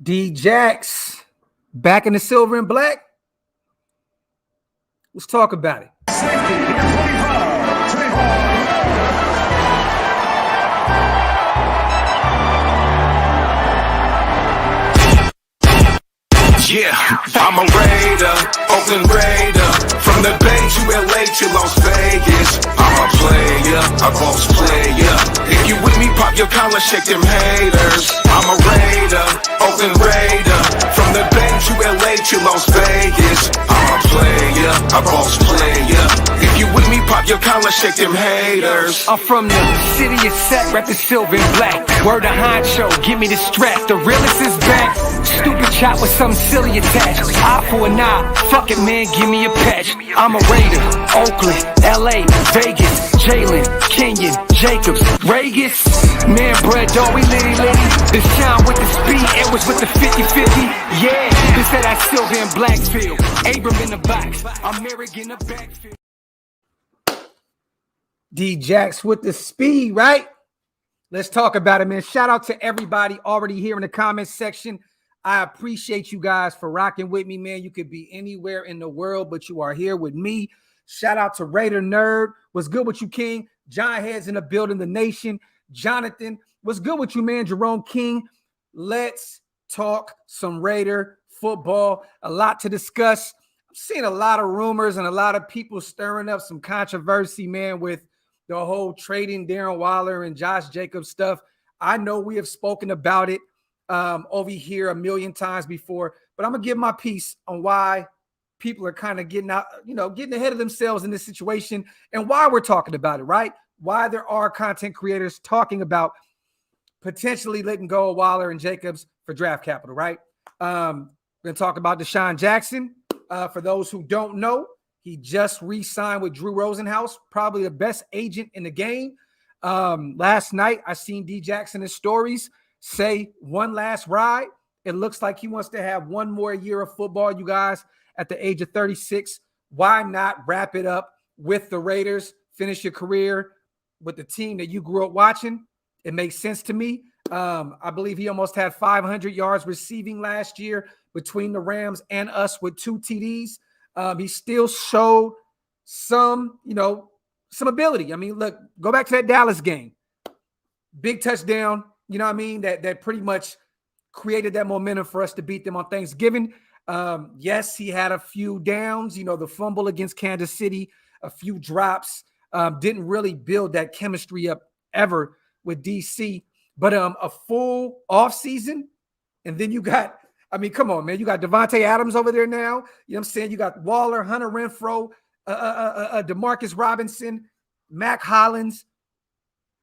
D-Jax back in the silver and black. Let's talk about it. Yeah, I'm a Raider, Oakland Raider. From the Bay to LA to Las Vegas. I'm a player, a boss player. If you with me, pop your collar, shake them haters. I'm a Raider, Oakland Raider. From the Bay to LA to Las Vegas. I'm a player, a boss player. If you with me, pop your collar, shake them haters. I'm from the city of Sac, rap the silver and black. Word of honcho, give me the strap. The realest is back. Stupid chop with something silly attached. Eye for an eye, fuck it man, give me a patch. I'm a Raider, Oakland, LA, Vegas, Jalen, Kenyon, Jacobs, Vegas. Man, Byrd, dog, we litty. DeSean with the speed, Edwards with the 50-50. Yeah, this is that silver and black field. Abram in the box, American in the backfield. D-Jax with the speed, right? Let's talk about it, man. Shout out to everybody already here in the comments section. I appreciate you guys for rocking with me, man. You could be anywhere in the world, but you are here with me. Shout out to Raider Nerd. What's good with you, King? John Head's in the building, the nation. Jonathan, what's good with you, man? Jerome King. Let's talk some Raider football. A lot to discuss. I'm seeing a lot of rumors and a lot of people stirring up some controversy, man, with the whole trading Darren Waller and Josh Jacobs stuff. I know we have spoken about it over here a million times before, but I'm gonna give my piece on why people are kind of getting out, getting ahead of themselves in this situation and why we're talking about it, right? Why there are content creators talking about potentially letting go of Waller and Jacobs for draft capital, right? We're gonna talk about DeSean Jackson. For those who don't know, he just re-signed with Drew Rosenhaus, probably the best agent in the game. Last night, I seen D-Jax in his stories say one last ride. It looks like he wants to have one more year of football, you guys, at the age of 36. Why not wrap it up with the Raiders, finish your career with the team that you grew up watching? It makes sense to me. I believe he almost had 500 yards receiving last year between the Rams and us with 2 TDs. He still showed some ability. I mean, look, go back to that Dallas game. Big touchdown, you know what I mean? That pretty much created that momentum for us to beat them on Thanksgiving. Yes, he had a few downs, the fumble against Kansas City, a few drops, didn't really build that chemistry up ever with DC. But a full offseason, and then you got, come on, man. You got Devontae Adams over there now. You know what I'm saying? You got Waller, Hunter Renfrow, DeMarcus Robinson, Mac Hollins.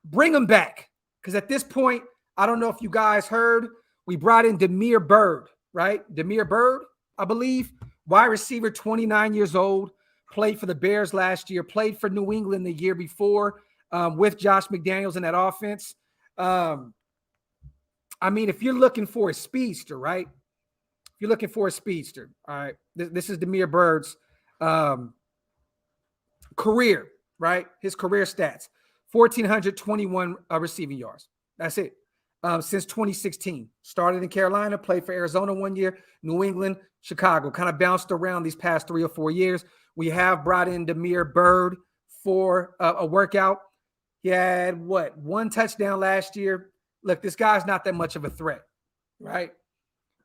Bring them back. Because at this point, I don't know if you guys heard, we brought in Byrd, right? Byrd, I believe. Wide receiver, 29 years old. Played for the Bears last year. Played for New England the year before with Josh McDaniels in that offense. If you're looking for a speedster, right? If you're looking for a speedster, all right, this is Byrd's career, right? His career stats, 1,421 receiving yards. That's it. Since 2016. Started in Carolina, played for Arizona 1 year, New England, Chicago. Kind of bounced around these past 3 or 4 years. We have brought in Byrd for a workout. He had, 1 touchdown last year. Look, this guy's not that much of a threat, right?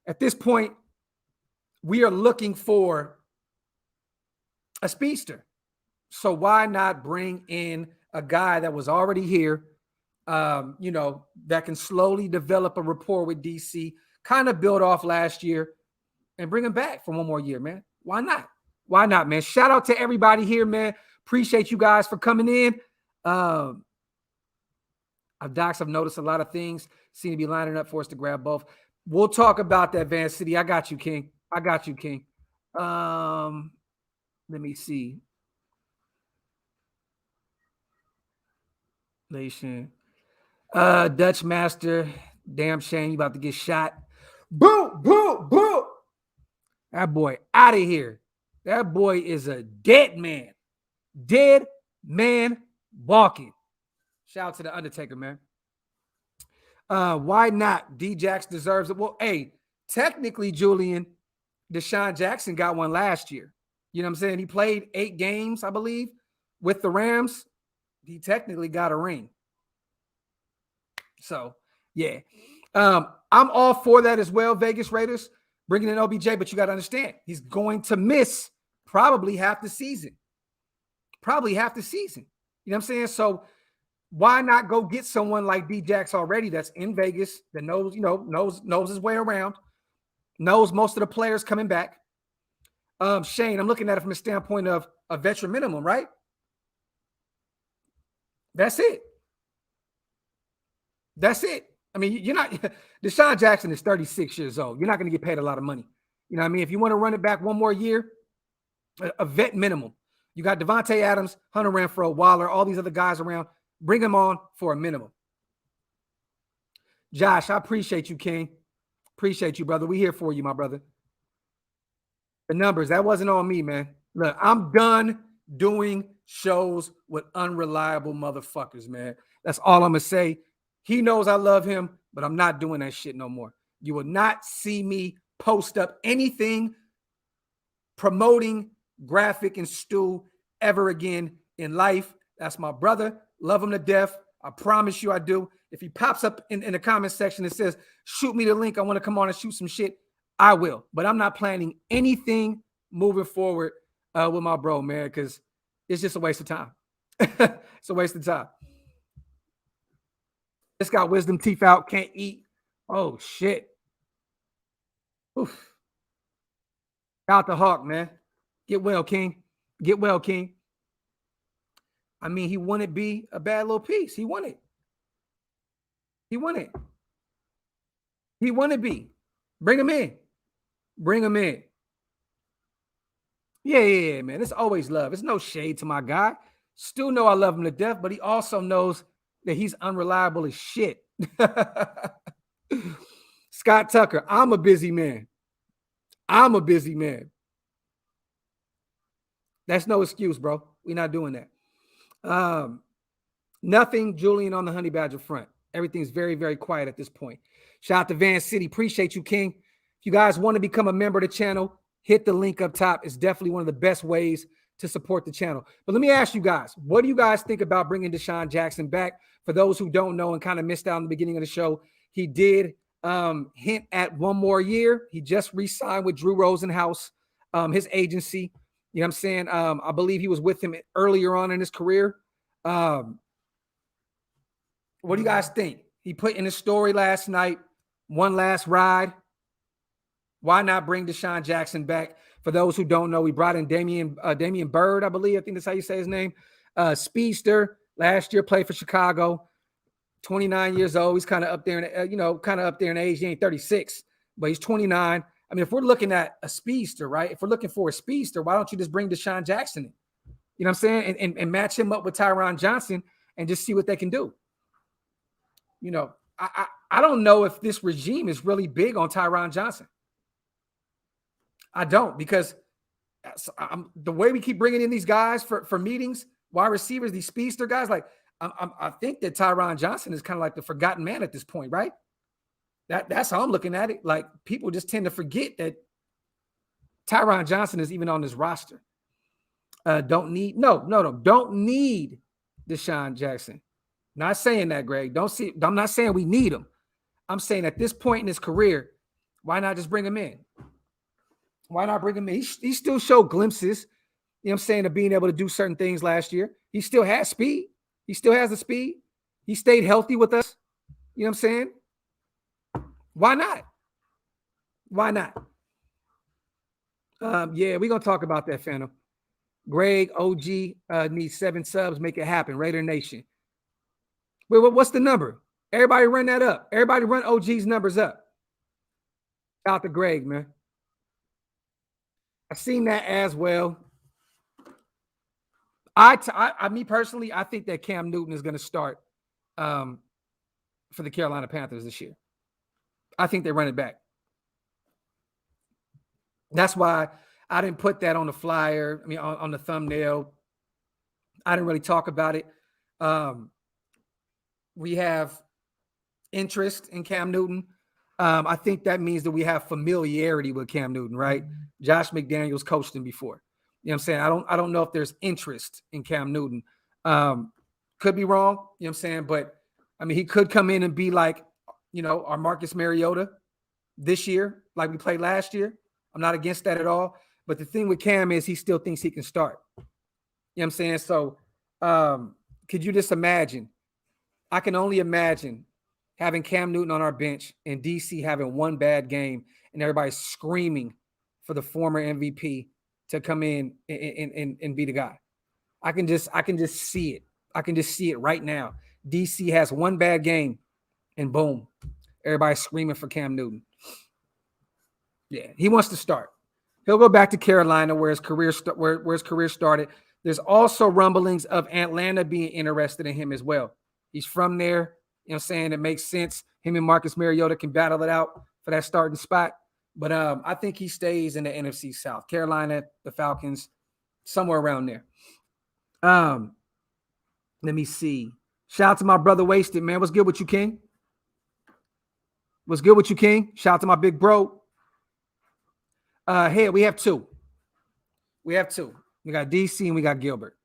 At this point, we are looking for a speedster. So why not bring in a guy that was already here, that can slowly develop a rapport with DC, kind of build off last year, and bring him back for one more year, man? Why not? Why not, man? Shout out to everybody here, man. Appreciate you guys for coming in. Docs, I've noticed a lot of things seem to be lining up for us to grab both. We'll talk about that, Van City. I got you, King. Let me see. Nation. Dutch Master. Damn shame you about to get shot. Boo, boo, boo. That boy out of here. That boy is a dead man. Dead man walking. Shout out to the Undertaker, man. Why not? D-Jax deserves it. Well, hey, technically, Julian, DeSean Jackson got one last year. You know what I'm saying? He played 8 games, I believe, with the Rams. He technically got a ring. So, yeah. I'm all for that as well, Vegas Raiders, bringing in OBJ, but you got to understand, he's going to miss probably half the season. Probably half the season. You know what I'm saying? So, why not go get someone like D-Jax already that's in Vegas, that knows, knows his way around, knows most of the players coming back. Shane, I'm looking at it from a standpoint of a veteran minimum, right? That's it. That's it. I mean, you're not DeSean Jackson is 36 years old. You're not going to get paid a lot of money. You know what I mean? If you want to run it back one more year, a vet minimum. You got Devontae Adams, Hunter Renfrow, Waller, all these other guys around. Bring them on for a minimum. Josh, I appreciate you, King. Appreciate you, brother. We here for you, my brother. The numbers, that wasn't on me, man. Look, I'm done doing shows with unreliable motherfuckers, man. That's all I'm going to say. He knows I love him, but I'm not doing that shit no more. You will not see me post up anything promoting Graphk and Stu ever again in life. That's my brother. Love him to death. I promise you I do. If he pops up in the comment section and says, shoot me the link, I want to come on and shoot some shit, I will. But I'm not planning anything moving forward with my bro, man, because it's just a waste of time. It's a waste of time. Just got wisdom teeth out, can't eat. Oh, shit. Oof. Out the hawk, man. Get well, King. Get well, King. I mean, he wouldn't be a bad little piece. He won it. He won it. He wouldn't be. Bring him in. Bring him in. Yeah, man. It's always love. It's no shade to my guy. Still know I love him to death, but he also knows that he's unreliable as shit. Scott Tucker, I'm a busy man. I'm a busy man. That's no excuse, bro. We're not doing that. Nothing, Julian, on the Honey Badger front. Everything's very, very quiet at this point. Shout out to Van City. Appreciate you, King. If you guys want to become a member of the channel, hit the link up top. It's definitely one of the best ways to support the channel. But let me ask you guys, what do you guys think about bringing DeSean Jackson back? For those who don't know and kind of missed out in the beginning of the show, he did hint at one more year. He just re-signed with Drew Rosenhaus, his agency. You know what I'm saying? I believe he was with him earlier on in his career. What do you guys think? He put in his story last night, one last ride. Why not bring DeSean Jackson back? For those who don't know, we brought in Damiere Byrd, I believe. I think that's how you say his name. Speedster, last year played for Chicago. 29 years old. He's kind of up there in, kind of up there in age. He ain't 36, but he's 29. I mean, if we're looking at a speedster, right? If we're looking for a speedster, why don't you just bring DeSean Jackson in? You know what I'm saying? And match him up with Tyron Johnson and just see what they can do. You know, I don't know if this regime is really big on Tyron Johnson. I don't, because the way we keep bringing in these guys for meetings, wide receivers, these speedster guys, like I think that Tyron Johnson is kind of like the forgotten man at this point, right? That's how I'm looking at it. Like, people just tend to forget that Tyron Johnson is even on this roster. Don't need DeSean Jackson. Not saying that, Greg. I'm not saying we need him. I'm saying at this point in his career, why not just bring him in? Why not bring him in? He still showed glimpses, you know what I'm saying, of being able to do certain things last year. He still has speed. He still has the speed. He stayed healthy with us. You know what I'm saying? Why not? Why not? Yeah, we're going to talk about that, Phantom. Greg, OG needs 7 subs. Make it happen. Raidernation. Wait, what's the number? Everybody run that up. Everybody run OG's numbers up. Shout out to Greg, man. I've seen that as well. Me personally, I think that Cam Newton is going to start for the Carolina Panthers this year. I think they run it back. That's why I didn't put that on the flyer. I mean, on the thumbnail. I didn't really talk about it. We have interest in Cam Newton. I think that means that we have familiarity with Cam Newton, right? Josh McDaniels coached him before. You know what I'm saying? I don't know if there's interest in Cam Newton. Could be wrong, you know what I'm saying? But I mean, he could come in and be like, you know, our Marcus Mariota this year, like we played last year. I'm not against that at all. But the thing with Cam is he still thinks he can start. You know what I'm saying? So could you just imagine? I can only imagine having Cam Newton on our bench and DC having one bad game and everybody screaming for the former MVP to come in and be the guy. I can just see it. I can just see it right now. DC has one bad game and boom, everybody's screaming for Cam Newton. Yeah, he wants to start. He'll go back to Carolina where his career started. There's also rumblings of Atlanta being interested in him as well. He's from there. You know what I'm saying? It makes sense. Him and Marcus Mariota can battle it out for that starting spot. But I think he stays in the NFC South. Carolina, the Falcons, somewhere around there. Let me see. Shout out to my brother Wasted, man. What's good with you, King? What's good with you, King? Shout out to my big bro. Here, we have two. We got DC and we got Gilbert.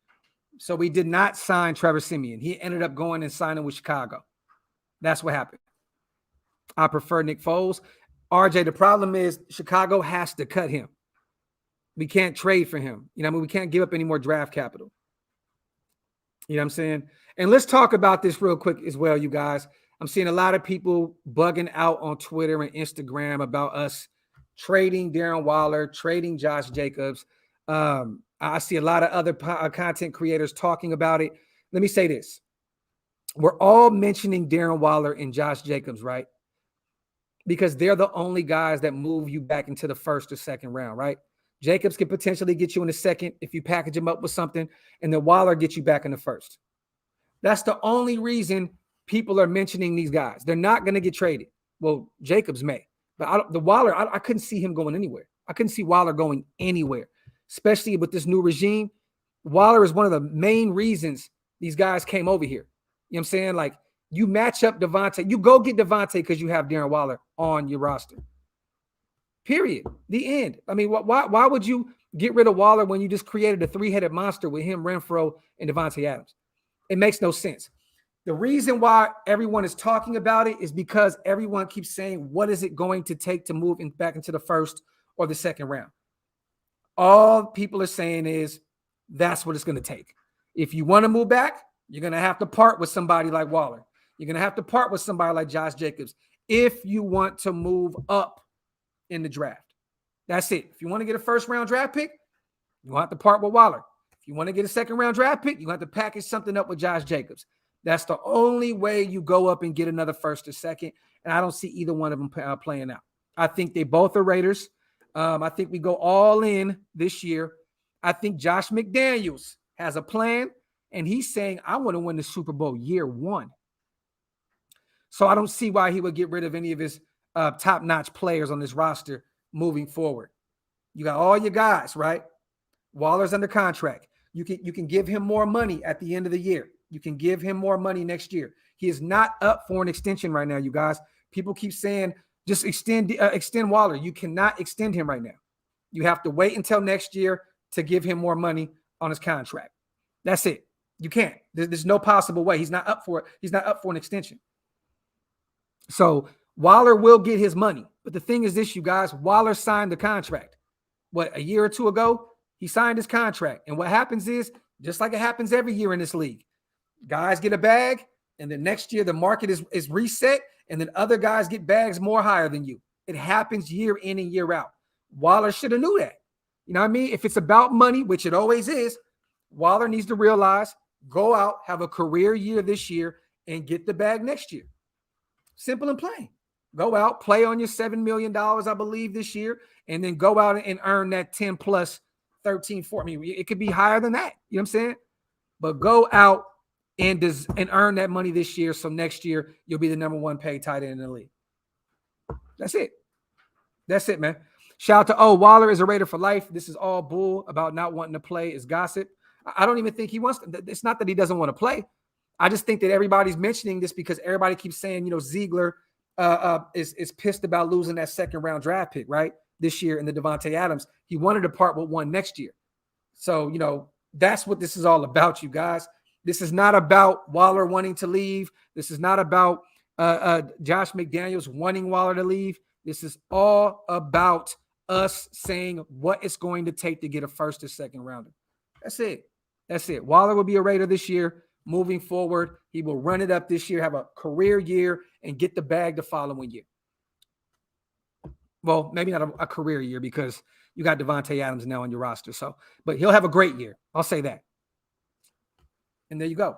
So we did not sign Trevor Siemian. He ended up going and signing with Chicago. That's what happened. I prefer Nick Foles. RJ, the problem is Chicago has to cut him. We can't trade for him. You know what I mean? We can't give up any more draft capital. You know what I'm saying? And let's talk about this real quick as well, you guys. I'm seeing a lot of people bugging out on Twitter and Instagram about us trading Darren Waller, trading Josh Jacobs. I see a lot of other content creators talking about it. Let me say this. We're all mentioning Darren Waller and Josh Jacobs, right? Because they're the only guys that move you back into the first or second round, right? Jacobs can potentially get you in the second if you package him up with something, and then Waller gets you back in the first. That's the only reason people are mentioning these guys. They're not going to get traded. Well, Jacobs may. But Waller, I couldn't see him going anywhere. I couldn't see Waller going anywhere, especially with this new regime. Waller is one of the main reasons these guys came over here. You know what I'm saying? Like, you match up Devontae. You go get Devontae because you have Darren Waller on your roster. Period. The end. I mean, why would you get rid of Waller when you just created a three-headed monster with him, Renfro, and Devontae Adams? It makes no sense. The reason why everyone is talking about it is because everyone keeps saying, what is it going to take to move back into the first or the second round? All people are saying is that's what it's going to take. If you want to move back, you're going to have to part with somebody like Waller. You're going to have to part with somebody like Josh Jacobs if you want to move up in the draft. That's it. If you want to get a first-round draft pick, you have to part with Waller. If you want to get a second-round draft pick, you have to package something up with Josh Jacobs. That's the only way you go up and get another first or second, and I don't see either one of them playing out. I think they both are Raiders. I think we go all in this year. I think Josh McDaniels has a plan, and he's saying, I want to win the Super Bowl year one. So I don't see why he would get rid of any of his top-notch players on this roster moving forward. You got all your guys, right? Waller's under contract. You can give him more money at the end of the year. You can give him more money next year. He is not up for an extension right now, you guys. People keep saying, just extend Waller. You cannot extend him right now. You have to wait until next year to give him more money on his contract. That's it. You can't. There's no possible way. He's not up for it. He's not up for an extension. So Waller will get his money. But the thing is this, you guys, Waller signed the contract. What, a year or two ago? He signed his contract. And what happens is, just like it happens every year in this league, guys get a bag, and then next year the market is reset, and then other guys get bags more higher than you. It happens year in and year out. Waller should have knew that. You know what I mean? If it's about money, which it always is, Waller needs to realize, go out, have a career year this year, and get the bag next year. Simple and plain. Go out, play on your $7 million, I believe, this year, and then go out and earn that 10 plus 13, 14. I mean, it could be higher than that. You know what I'm saying? But go out and earn that money this year, so next year you'll be the number one paid tight end in the league. That's it. That's it, man. Shout out to Waller is a Raider for life. This is all bull about not wanting to play. Is gossip. I don't even think he wants to. It's not that he doesn't want to play. I just think that everybody's mentioning this because everybody keeps saying, Ziegler is pissed about losing that second round draft pick, right? This year in the Davante Adams. He wanted to part with one next year. So, you know, that's what this is all about, you guys. This is not about Waller wanting to leave. This is not about Josh McDaniels wanting Waller to leave. This is all about us saying what it's going to take to get a first or second rounder. That's it. That's it. Waller will be a Raider this year. Moving forward, he will run it up this year, have a career year, and get the bag the following year. Well, maybe not a career year because you got Davante Adams now on your roster. So, but he'll have a great year. I'll say that. And there you go.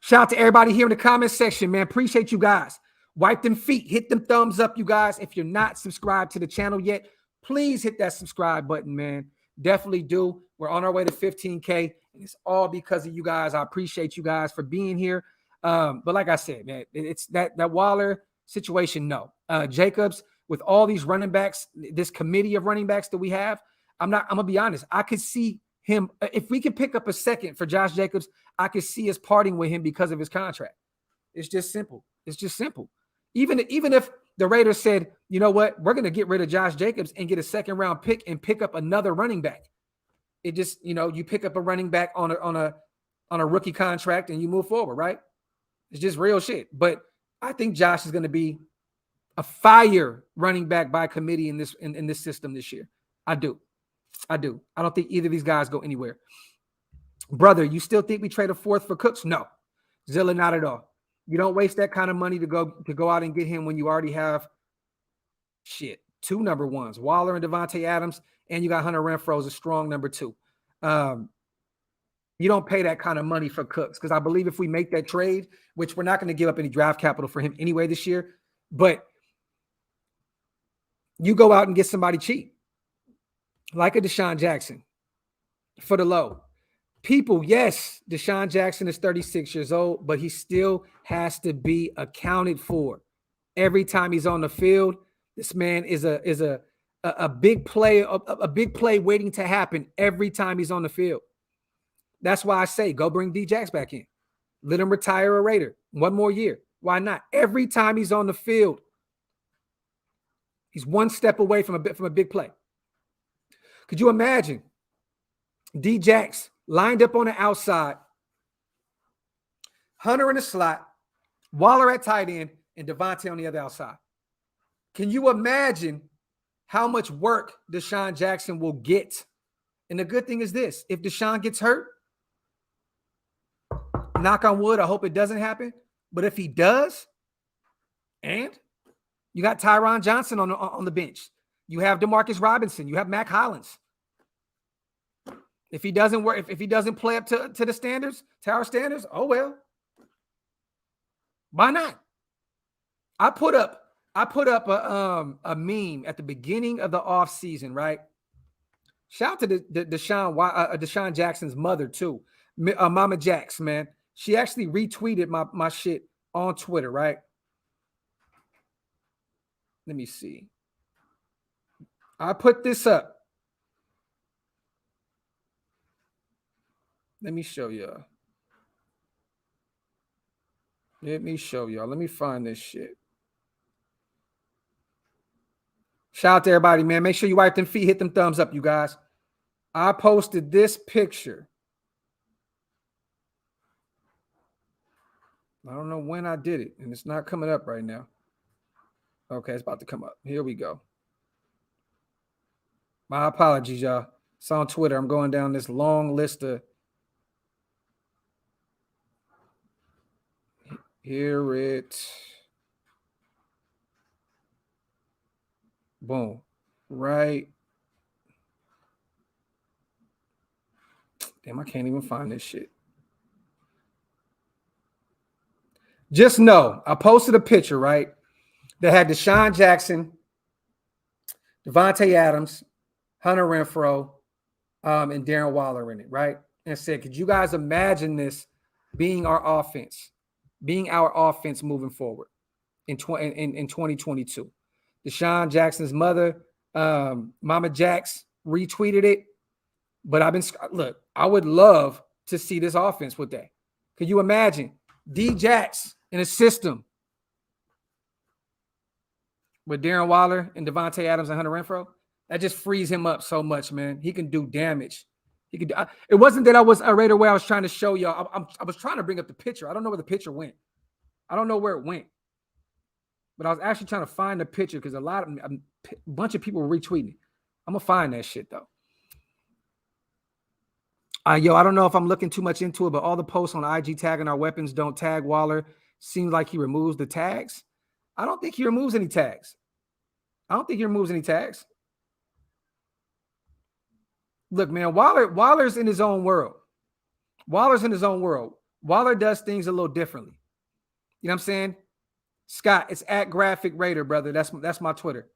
Shout out to everybody here in the comment section, man. Appreciate you guys. Wipe them feet. Hit them thumbs up, you guys. If you're not subscribed to the channel yet, please hit that subscribe button, man. Definitely do. We're on our way to 15K, and it's all because of you guys. I appreciate you guys for being here. But like I said, man, it's that Waller situation, no. Jacobs, with all these running backs, this committee of running backs that we have, I'm going to be honest. I could see him, if we can pick up a second for Josh Jacobs, I could see us parting with him because of his contract. It's just simple. It's just simple. Even if the Raiders said, you know what, we're going to get rid of Josh Jacobs and get a second round pick and pick up another running back. It just, you know, you pick up a running back on a rookie contract and you move forward, right? It's just real shit. But I think Josh is going to be a fire running back by committee in this system this year. I do. I don't think either of these guys go anywhere. Brother, you still think we trade a fourth for Cooks? No. Zilla, not at all. You don't waste that kind of money to go out and get him when you already have two number ones, Waller and Davante Adams, and you got Hunter Renfrow as a strong number two. You don't pay that kind of money for Cooks because I believe if we make that trade, which we're not going to give up any draft capital for him anyway this year, but you go out and get somebody cheap, like a DeSean Jackson for the low. People, yes, DeSean Jackson is 36 years old, but he still has to be accounted for. Every time he's on the field, this man is a big play, a big play waiting to happen every time he's on the field. That's why I say go bring D-Jax back in. Let him retire a Raider one more year. Why not? Every time he's on the field, he's one step away from a big play. Could you imagine D-Jax lined up on the outside, Hunter in the slot, Waller at tight end, and Davante on the other outside? Can you imagine how much work DeSean Jackson will get? And the good thing is this: if DeSean gets hurt, knock on wood, I hope it doesn't happen. But if he does, and you got Tyron Johnson on the bench, you have Demarcus Robinson, you have Mac Hollins. If he doesn't work, if he doesn't play up to the standards, to our standards, oh well. Why not? I put up a meme at the beginning of the offseason, right? Shout out to DeSean Jackson's mother too, Mama Jax, man. She actually retweeted my shit on Twitter, right? Let me see. I put this up. Let me show y'all. Let me find this shit. Shout out to everybody, man. Make sure you wipe them feet, hit them thumbs up, you guys. I posted this picture. I don't know when I did it, and it's not coming up right now. Okay, it's about to come up. Here we go. My apologies, y'all. It's on Twitter. I'm going down this long list of. Here it. Boom. Right. Damn, I can't even find this shit. Just know, I posted a picture, right, that had DeSean Jackson, Davante Adams, Hunter Renfrow, and Darren Waller in it, right? And it said, could you guys imagine this being our offense moving forward in 2022? DeSean Jackson's mother, Mama Jax, retweeted it. But I would love to see this offense with that. Could you imagine D-Jax in a system with Darren Waller and Devontae Adams and Hunter Renfrow, that just frees him up so much, man. He can do damage. He could. It wasn't that I was a Raider where I was trying to show y'all. I was trying to bring up the picture. I don't know where the picture went. I don't know where it went. But I was actually trying to find the picture because a bunch of people were retweeting it. I'm gonna find that shit though. I don't know if I'm looking too much into it, but all the posts on IG tagging our weapons don't tag Waller. Seems like he removes the tags. I don't think he removes any tags. Look, man, Waller's in his own world. Waller does things a little differently. You know what I'm saying? Scott, it's at Graphk Raider, brother. That's my Twitter.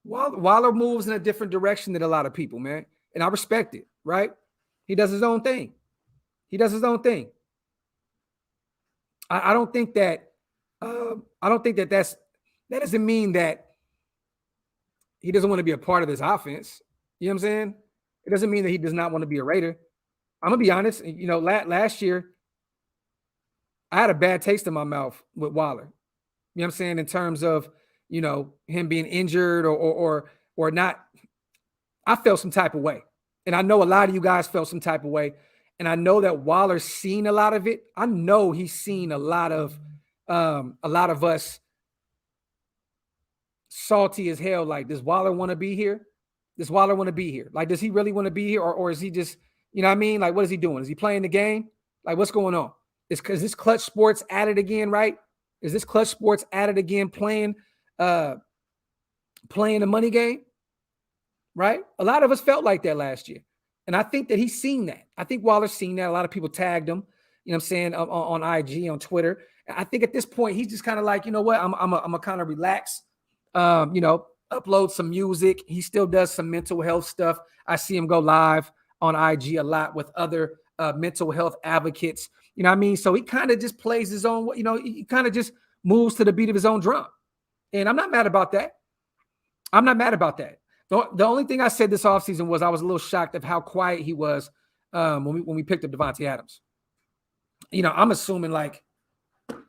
Waller moves in a different direction than a lot of people, man. And I respect it, right? He does his own thing. I don't think that that doesn't mean that he doesn't want to be a part of this offense. You know what I'm saying? It doesn't mean that he does not want to be a Raider. I'm gonna be honest. You know, last year I had a bad taste in my mouth with Waller. You know what I'm saying? In terms of, you know, him being injured or not. I felt some type of way. And I know a lot of you guys felt some type of way. And I know that Waller's seen a lot of it. I know he's seen a lot of us salty as hell. Like, does Waller want to be here? Like, does he really want to be here? Or is he just, you know what I mean? Like, what is he doing? Is he playing the game? Like, what's going on? Is this Clutch Sports at it again, right? Is this Clutch Sports at it again playing the money game? Right? A lot of us felt like that last year. And I think that he's seen that. I think Waller's seen that. A lot of people tagged him, you know what I'm saying, on IG, on Twitter. And I think at this point, he's just kind of like, you know what, I'm a kind of relax, you know, upload some music. He still does some mental health stuff. I see him go live on IG a lot with other mental health advocates. You know what I mean? So he kind of just plays his own, you know, he kind of just moves to the beat of his own drum. And I'm not mad about that. The only thing I said this offseason was I was a little shocked of how quiet he was when we picked up Devontae Adams. You know, I'm assuming like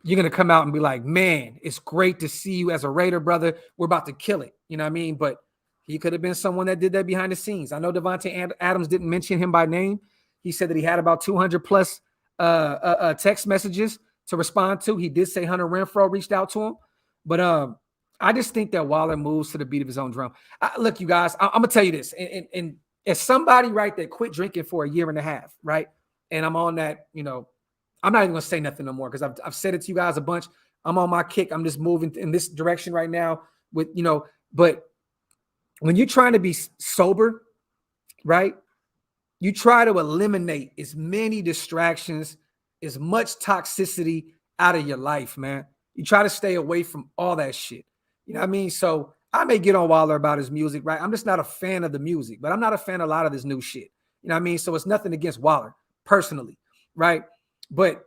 you're going to come out and be like, man, it's great to see you as a Raider, brother. We're about to kill it. You know what I mean? But he could have been someone that did that behind the scenes. I know Devontae Adams didn't mention him by name. He said that he had about 200 plus text messages to respond to. He did say Hunter Renfrow reached out to him. But I just think that Waller moves to the beat of his own drum. Look, you guys, I'm going to tell you this. And as somebody, right, that quit drinking for a year and a half, right, and I'm on that, you know, I'm not even going to say nothing no more because I've said it to you guys a bunch. I'm on my kick. I'm just moving in this direction right now with, you know, but when you're trying to be sober, right, you try to eliminate as many distractions, as much toxicity out of your life, man. You try to stay away from all that shit. You know what I mean? So I may get on Waller about his music, right? I'm just not a fan of the music, but I'm not a fan of a lot of this new shit. You know what I mean? So it's nothing against Waller personally, right? But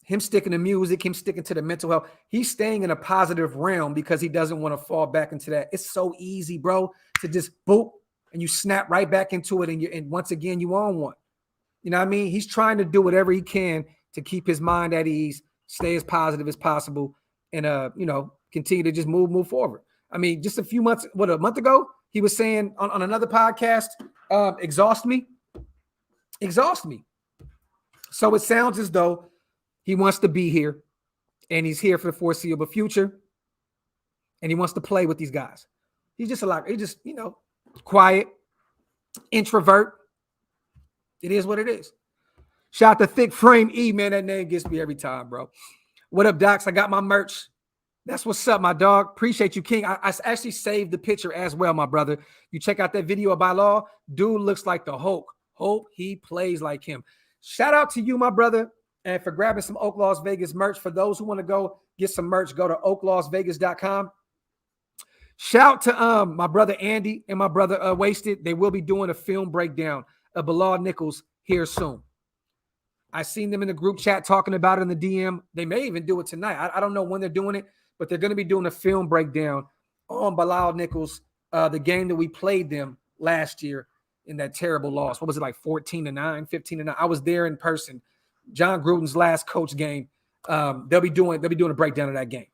him sticking to music, him sticking to the mental health, he's staying in a positive realm because he doesn't want to fall back into that. It's so easy, bro, to just boop and you snap right back into it. And once again, you own one. You know what I mean? He's trying to do whatever he can to keep his mind at ease, stay as positive as possible, and, you know, continue to just move forward. I mean, just a month ago, he was saying on another podcast, exhaust me. So it sounds as though he wants to be here and he's here for the foreseeable future and he wants to play with these guys. He's just you know, quiet, introvert. It is what it is. Shout out to Thick Frame E, man. That name gets me every time, bro. What up, Docs? I got my merch. That's what's up, my dog. Appreciate you, King. I actually saved the picture as well, my brother. You check out that video by law. Dude looks like the Hulk. Hope he plays like him. Shout out to you, my brother, and for grabbing some Oaklosvegas merch. For those who want to go get some merch, go to oaklosvegas.com. Shout to my brother Andy and my brother Wasted. They will be doing a film breakdown of Bilal Nichols here soon. I seen them in the group chat talking about it in the DM. They may even do it tonight. I don't know when they're doing it, but they're going to be doing a film breakdown on Bilal Nichols, the game that we played them last year in that terrible loss. What was it, like 14-9, 15-9? I was there in person. John Gruden's last coach game. They'll be doing a breakdown of that game.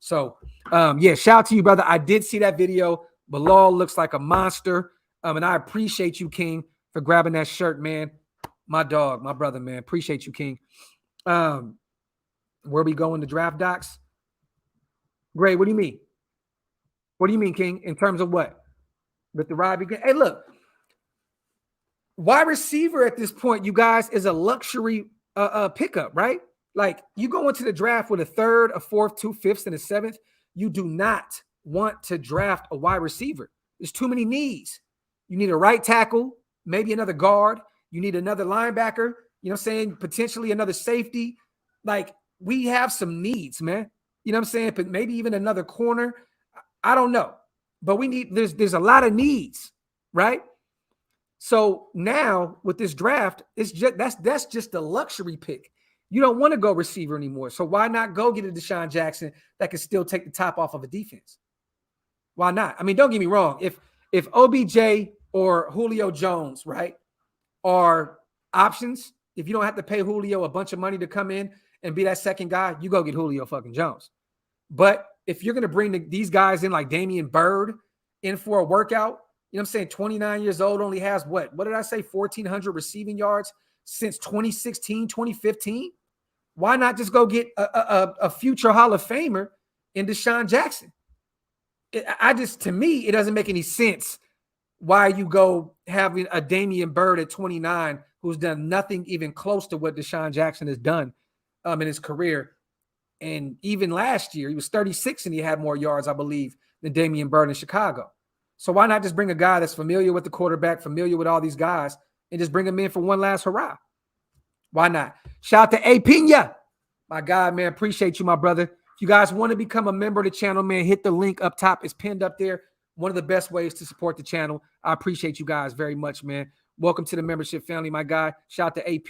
So, yeah, shout out to you, brother. I did see that video. Bilal looks like a monster. And I appreciate you, King, for grabbing that shirt, man. My dog, my brother, man. Appreciate you, King. Where we going to draft docs? Great. What do you mean? What do you mean, King? In terms of what? With the ride begin? Hey, look. Wide receiver at this point, you guys, is a luxury pickup, right? Like, you go into the draft with a third, a fourth, 2 fifths, and a seventh. You do not want to draft a wide receiver. There's too many needs. You need a right tackle, maybe another guard. You need another linebacker, you know what I'm saying? Potentially another safety. Like, we have some needs, man. You know what I'm saying? But maybe even another corner. I don't know. But we need, there's a lot of needs, right? So now with this draft, it's just that's just a luxury pick. You don't want to go receiver anymore. So why not go get a DeSean Jackson that can still take the top off of a defense? Why not? I mean, don't get me wrong. If OBJ or Julio Jones, right, are options, if you don't have to pay Julio a bunch of money to come in and be that second guy, you go get Julio fucking Jones. But if you're going to bring these guys in like Byrd in for a workout, you know what I'm saying, 29 years old, only has what did I say, 1,400 receiving yards since 2016, 2015? Why not just go get a future Hall of Famer in DeSean Jackson? To me, it doesn't make any sense why you go having a Byrd at 29 who's done nothing even close to what DeSean Jackson has done in his career. And even last year, he was 36 and he had more yards, I believe, than Byrd in Chicago. So why not just bring a guy that's familiar with the quarterback, familiar with all these guys, and just bring him in for one last hurrah? Why not? Shout out to A. Pina. My guy, man. Appreciate you, my brother. If you guys want to become a member of the channel, man, hit the link up top. It's pinned up there. One of the best ways to support the channel. I appreciate you guys very much, man. Welcome to the membership family, my guy. Shout out to AP.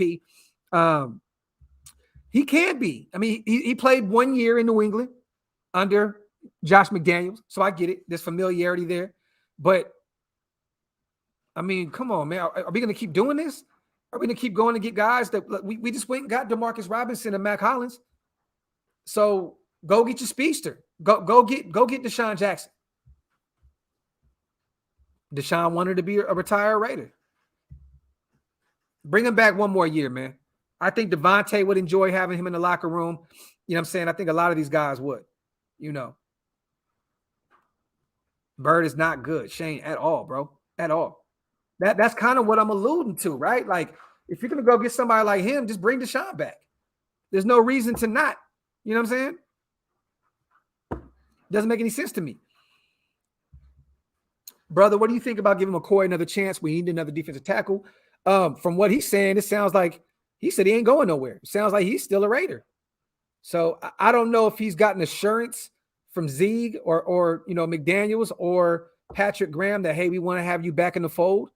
He can be. I mean, he played 1 year in New England under Josh McDaniels, so I get it. There's familiarity there. But, I mean, come on, man. Are we going to keep doing this? Are we going to keep going and get guys that we just went and got DeMarcus Robinson and Mac Hollins? So go get your speedster. Go get DeSean Jackson. DeSean wanted to be a retired Raider. Bring him back one more year, man. I think Devontae would enjoy having him in the locker room. You know what I'm saying? I think a lot of these guys would, you know. Byrd is not good, Shane, at all, bro. At all. That's kind of what I'm alluding to, right? Like, if you're going to go get somebody like him, just bring DeSean back. There's no reason to not. You know what I'm saying? Doesn't make any sense to me. Brother, what do you think about giving McCoy another chance? We need another defensive tackle. From what he's saying, it sounds like he said he ain't going nowhere. It sounds like he's still a Raider. So I don't know if he's gotten assurance from Zeig or you know, McDaniels or Patrick Graham that, hey, we want to have you back in the fold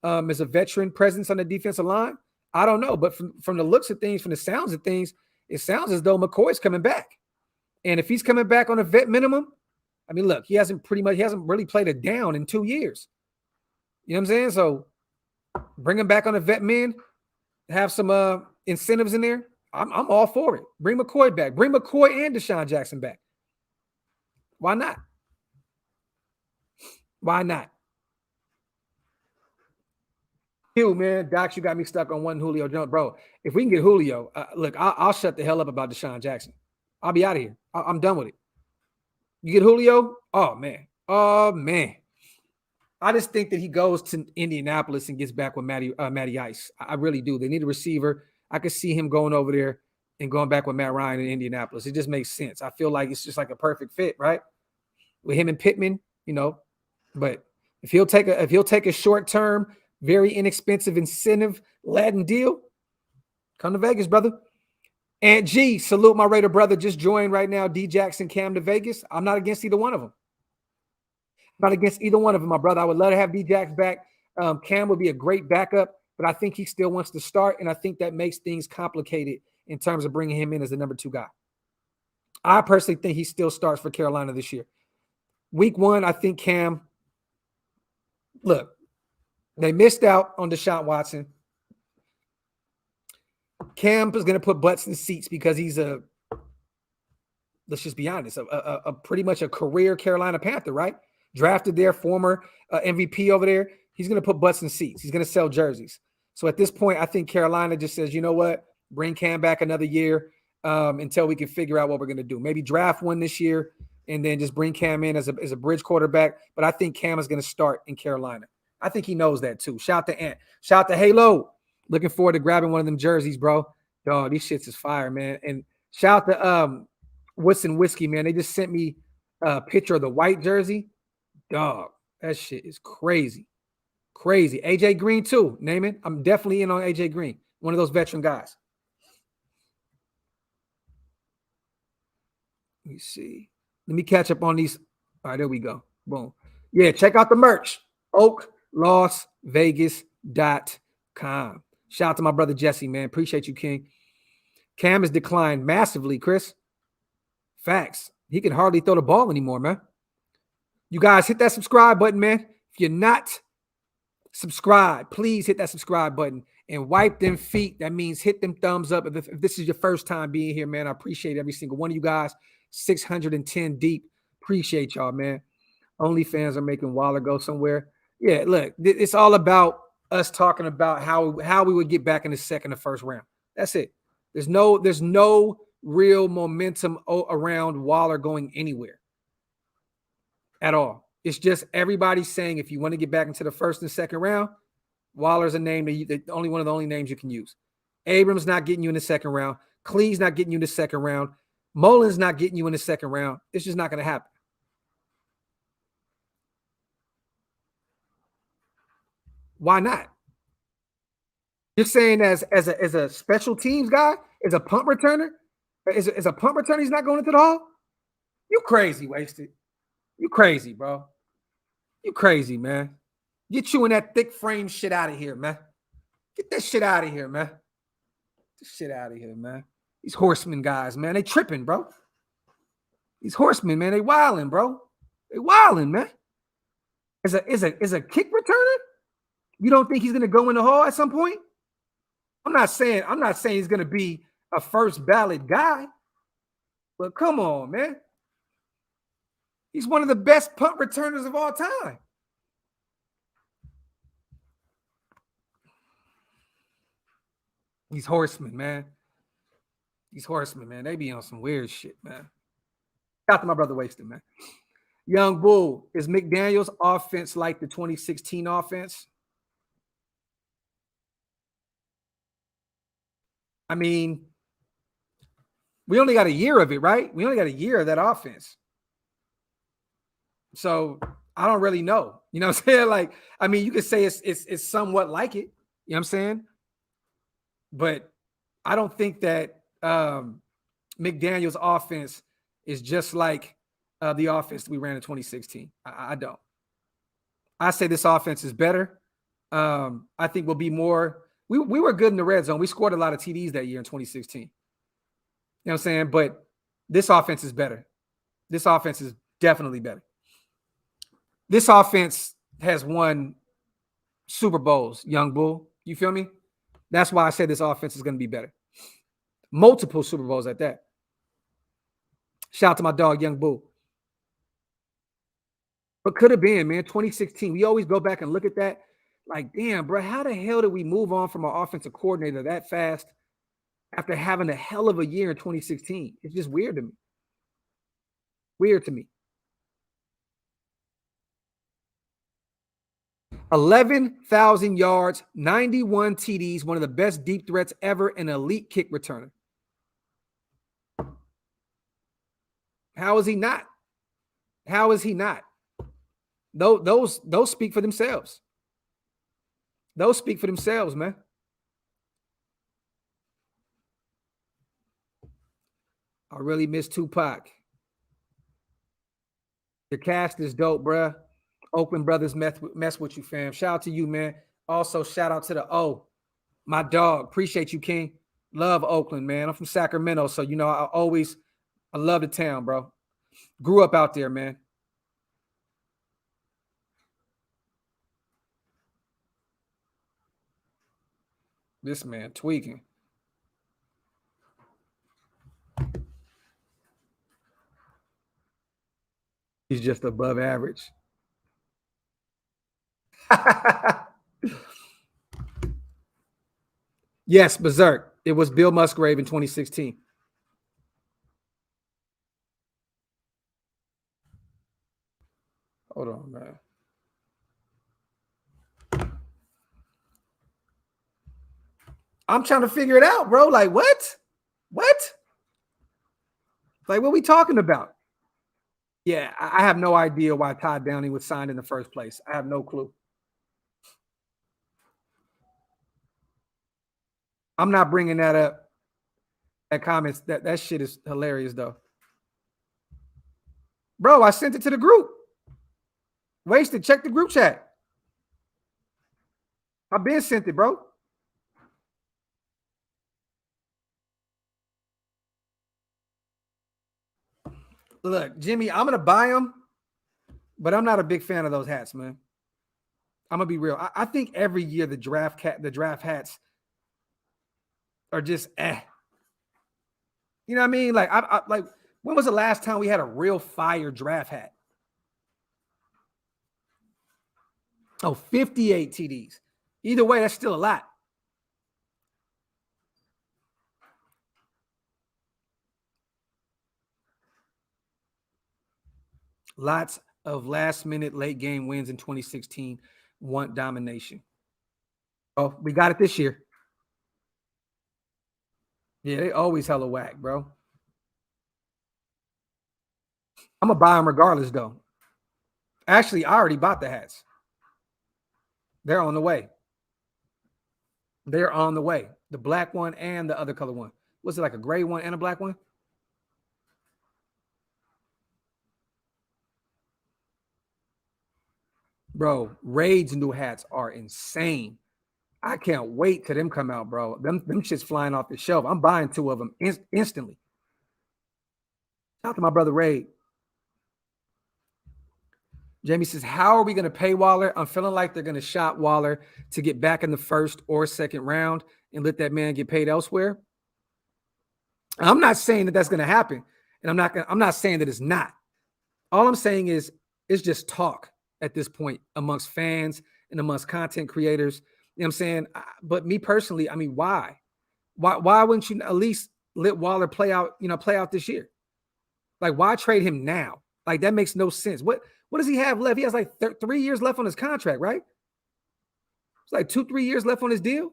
as a veteran presence on the defensive line. I don't know. But from the looks of things, from the sounds of things, it sounds as though McCoy's coming back. And if he's coming back on a vet minimum, I mean, look, he hasn't really played it down in 2 years. You know what I'm saying? So bring him back on a vet min, have some incentives in there. I'm all for it. Bring McCoy back. Bring McCoy and DeSean Jackson back. Why not? Why not? You, man, Docs, you got me stuck on one Julio Jones. Bro, if we can get Julio, look, I'll shut the hell up about DeSean Jackson. I'll be out of here. I'm done with it. You get Julio? Oh, man. Oh, man. I just think that he goes to Indianapolis and gets back with Matty Ice. I really do. They need a receiver. I could see him going over there and going back with Matt Ryan in Indianapolis. It just makes sense. I feel like it's just like a perfect fit, right? With him and Pittman, you know. But if he'll take a short-term, very inexpensive incentive-laden deal, come to Vegas, brother. And G, salute my Raider brother. Just joined right now. D-Jax and Cam to Vegas. I'm not against either one of them. Not against either one of them, my brother. I would love to have D-Jax back. Cam would be a great backup, but I think he still wants to start, and I think that makes things complicated in terms of bringing him in as the number 2 guy. I personally think he still starts for Carolina this year. Week 1, I think Cam, look, they missed out on Deshaun Watson. Cam is going to put butts in the seats because he's a let's just be honest, a pretty much a career Carolina Panther, right? Drafted there, former MVP over there. He's going to put butts in seats. He's going to sell jerseys. So at this point, I think Carolina just says, you know what? Bring Cam back another year until we can figure out what we're going to do. Maybe draft one this year and then just bring Cam in as a bridge quarterback. But I think Cam is going to start in Carolina. I think he knows that too. Shout out to Ant. Shout out to Halo. Looking forward to grabbing one of them jerseys, bro. Dog, these shits is fire, man. And shout out to Woodson Whiskey, man. They just sent me a picture of the white jersey. Dog, that shit is crazy. Crazy. AJ Green, too. Name it. I'm definitely in on AJ Green. One of those veteran guys. Let me see. Let me catch up on these. All right, there we go. Boom. Yeah, check out the merch. Oaklosvegas.com. Shout out to my brother Jesse, man. Appreciate you, King. Cam has declined massively, Chris. Facts. He can hardly throw the ball anymore, man. You guys hit that subscribe button, man. If you're not subscribed, please hit that subscribe button and wipe them feet. That means hit them thumbs up. If this is your first time being here, man, I appreciate every single one of you guys. 610 deep. Appreciate y'all, man. OnlyFans are making Waller go somewhere. Yeah, look, it's all about us talking about how we would get back in the second or first round. That's it. There's no real momentum around Waller going anywhere at all. It's just everybody saying if you want to get back into the first and second round, Waller's a name that only one of the only names you can use. Abrams not getting you in the second round. Cliif's not getting you in the second round. Mullins not getting you in the second round. It's just not going to happen. Why not? You're saying as a special teams guy, as a punt returner, as a punt returner, he's not going into the hall? You crazy, Wasted. You crazy, bro. You crazy, man. Get you in that thick frame shit out of here, man. Get that shit out of here, man. Get this shit out of here, man. These horsemen guys, man, they tripping, bro. These horsemen, man, they wilding, bro. They wilding, man. As a kick returner, you don't think he's gonna go in the hall at some point? I'm not saying he's gonna be a first ballot guy, but come on, man. He's one of the best punt returners of all time. These horsemen, man. These horsemen, man, they be on some weird shit, man. Shout out to my brother Wasted, man. Young Bull, is McDaniel's offense like the 2016 offense? I mean, we only got a year of it, right? We only got a year of that offense. So I don't really know. You know what I'm saying? Like, I mean, you could say it's somewhat like it. You know what I'm saying? But I don't think that McDaniel's offense is just like the offense we ran in 2016. I don't. I say this offense is better. I think we'll be more. We were good in the red zone. We scored a lot of TDs that year in 2016. You know what I'm saying? But this offense is better. This offense is definitely better. This offense has won Super Bowls, Young Bull. You feel me? That's why I said this offense is going to be better. Multiple Super Bowls at that. Shout out to my dog, Young Bull. But could have been, man, 2016. We always go back and look at that. Like, damn, bro, how the hell did we move on from our offensive coordinator that fast after having a hell of a year in 2016? It's just weird to me. Weird to me. 11,000 yards, 91 TDs, one of the best deep threats ever, an elite kick returner. How is he not? How is he not? Those speak for themselves. Those speak for themselves, man. I really miss Tupac. The cast is dope, bruh. Oakland brothers mess with you, fam. Shout out to you, man. Also, shout out to the O, my dog. Appreciate you, King. Love Oakland, man. I'm from Sacramento, so you know I love the town, bro. Grew up out there, man. This man tweaking. He's just above average. Yes, Berserk. It was Bill Musgrave in 2016. Hold on, man. I'm trying to figure it out, bro. Like, what? What? Like, what are we talking about? Yeah, I have no idea why Todd Downing was signed in the first place. I have no clue. I'm not bringing that up. That comments, that shit is hilarious, though. Bro, I sent it to the group. Wasted. Check the group chat. I've been sent it, bro. Look, Jimmy, I'm gonna buy them, but I'm not a big fan of those hats, man. I'm gonna be real. I think every year the draft hats are just eh. You know what I mean? Like, I like, when was the last time we had a real fire draft hat? Oh, 58 TDs. Either way, that's still a lot. Lots of last-minute late game wins in 2016 want domination. Oh, we got it this year. Yeah, they always hella whack, bro. I'm going to buy them regardless, though. Actually, I already bought the hats. They're on the way. They're on the way. The black one and the other color one. Was it like a gray one and a black one? Bro, Raid's new hats are insane. I can't wait till them come out, bro. Them shit's flying off the shelf. I'm buying 2 of them instantly. Shout out to my brother Raid. Jamie says, how are we going to pay Waller? I'm feeling like they're going to shop Waller to get back in the first or second round and let that man get paid elsewhere. I'm not saying that that's going to happen. And I'm not saying that it's not. All I'm saying is it's just talk at this point amongst fans and amongst content creators. You know what I'm saying? But me personally, I mean, why? Why wouldn't you at least let Waller play out this year? Like, why trade him now? Like, that makes no sense. What does he have left? He has like 3 years left on his contract, right? It's like 2-3 years left on his deal.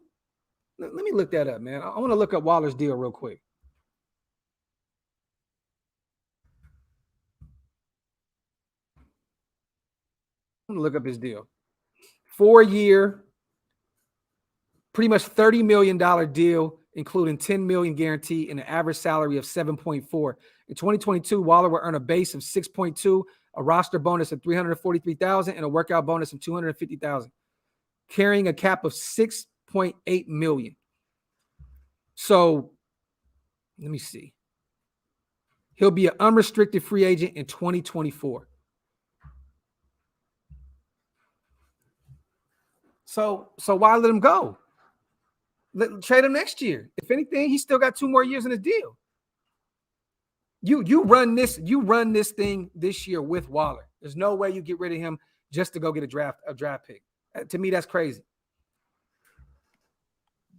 Let me look that up, man. I want to look up Waller's deal real quick. I'm going to look up his deal. 4-year, pretty much $30 million deal, including $10 million guarantee and an average salary of 7.4. In 2022, Waller will earn a base of 6.2, a roster bonus of $343,000, and a workout bonus of $250,000, carrying a cap of $6.8 million. So let me see. He'll be an unrestricted free agent in 2024. So why let him go? Trade him next year. If anything, he's still got 2 more years in his deal. You run this thing this year with Waller. There's no way you get rid of him just to go get a draft pick. To me, that's crazy.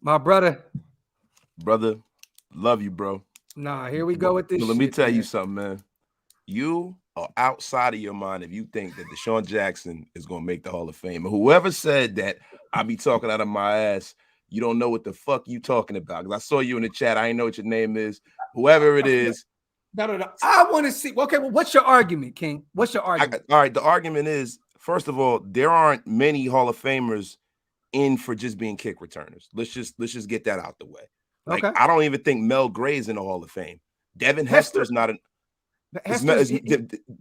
My brother, love you, bro. Nah, here we go with this. Let me tell you something, man. You are outside of your mind if you think that DeSean Jackson is going to make the Hall of Fame. And whoever said that, I be talking out of my ass. You don't know what the fuck you talking about. Because I saw you in the chat. I ain't know what your name is. Whoever it is. No. I want to see. Okay, well, what's your argument, King? What's your argument? All right, the argument is, first of all, there aren't many Hall of Famers in for just being kick returners. Let's just get that out the way. Like, okay. I don't even think Mel Gray's in the Hall of Fame. Devin Hester's not in.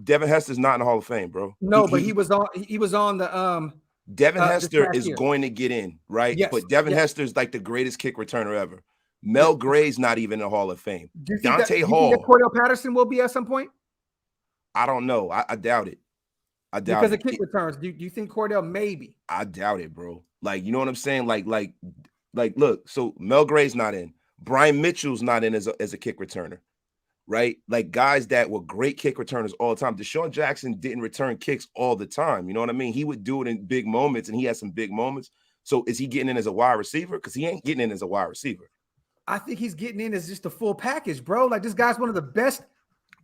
Devin Hester's not in the Hall of Fame, bro. No, but he was on the Devin Hester is going to get in, right? Yes, but Devin Hester's like the greatest kick returner ever. Mel Gray's not even in the Hall of Fame. Dante Hall. Do you think Cordell Patterson will be at some point? I don't know. I doubt it. I doubt because of kick returns. Do you think Cordell maybe? I doubt it, bro. Like, you know what I'm saying? Like, look. So Mel Gray's not in. Brian Mitchell's not in as a kick returner, right? Like guys that were great kick returners all the time. DeSean Jackson didn't return kicks all the time. You know what I mean? He would do it in big moments, and he had some big moments. So is he getting in as a wide receiver? Because he ain't getting in as a wide receiver. I think he's getting in as just a full package, bro. Like this guy's one of the best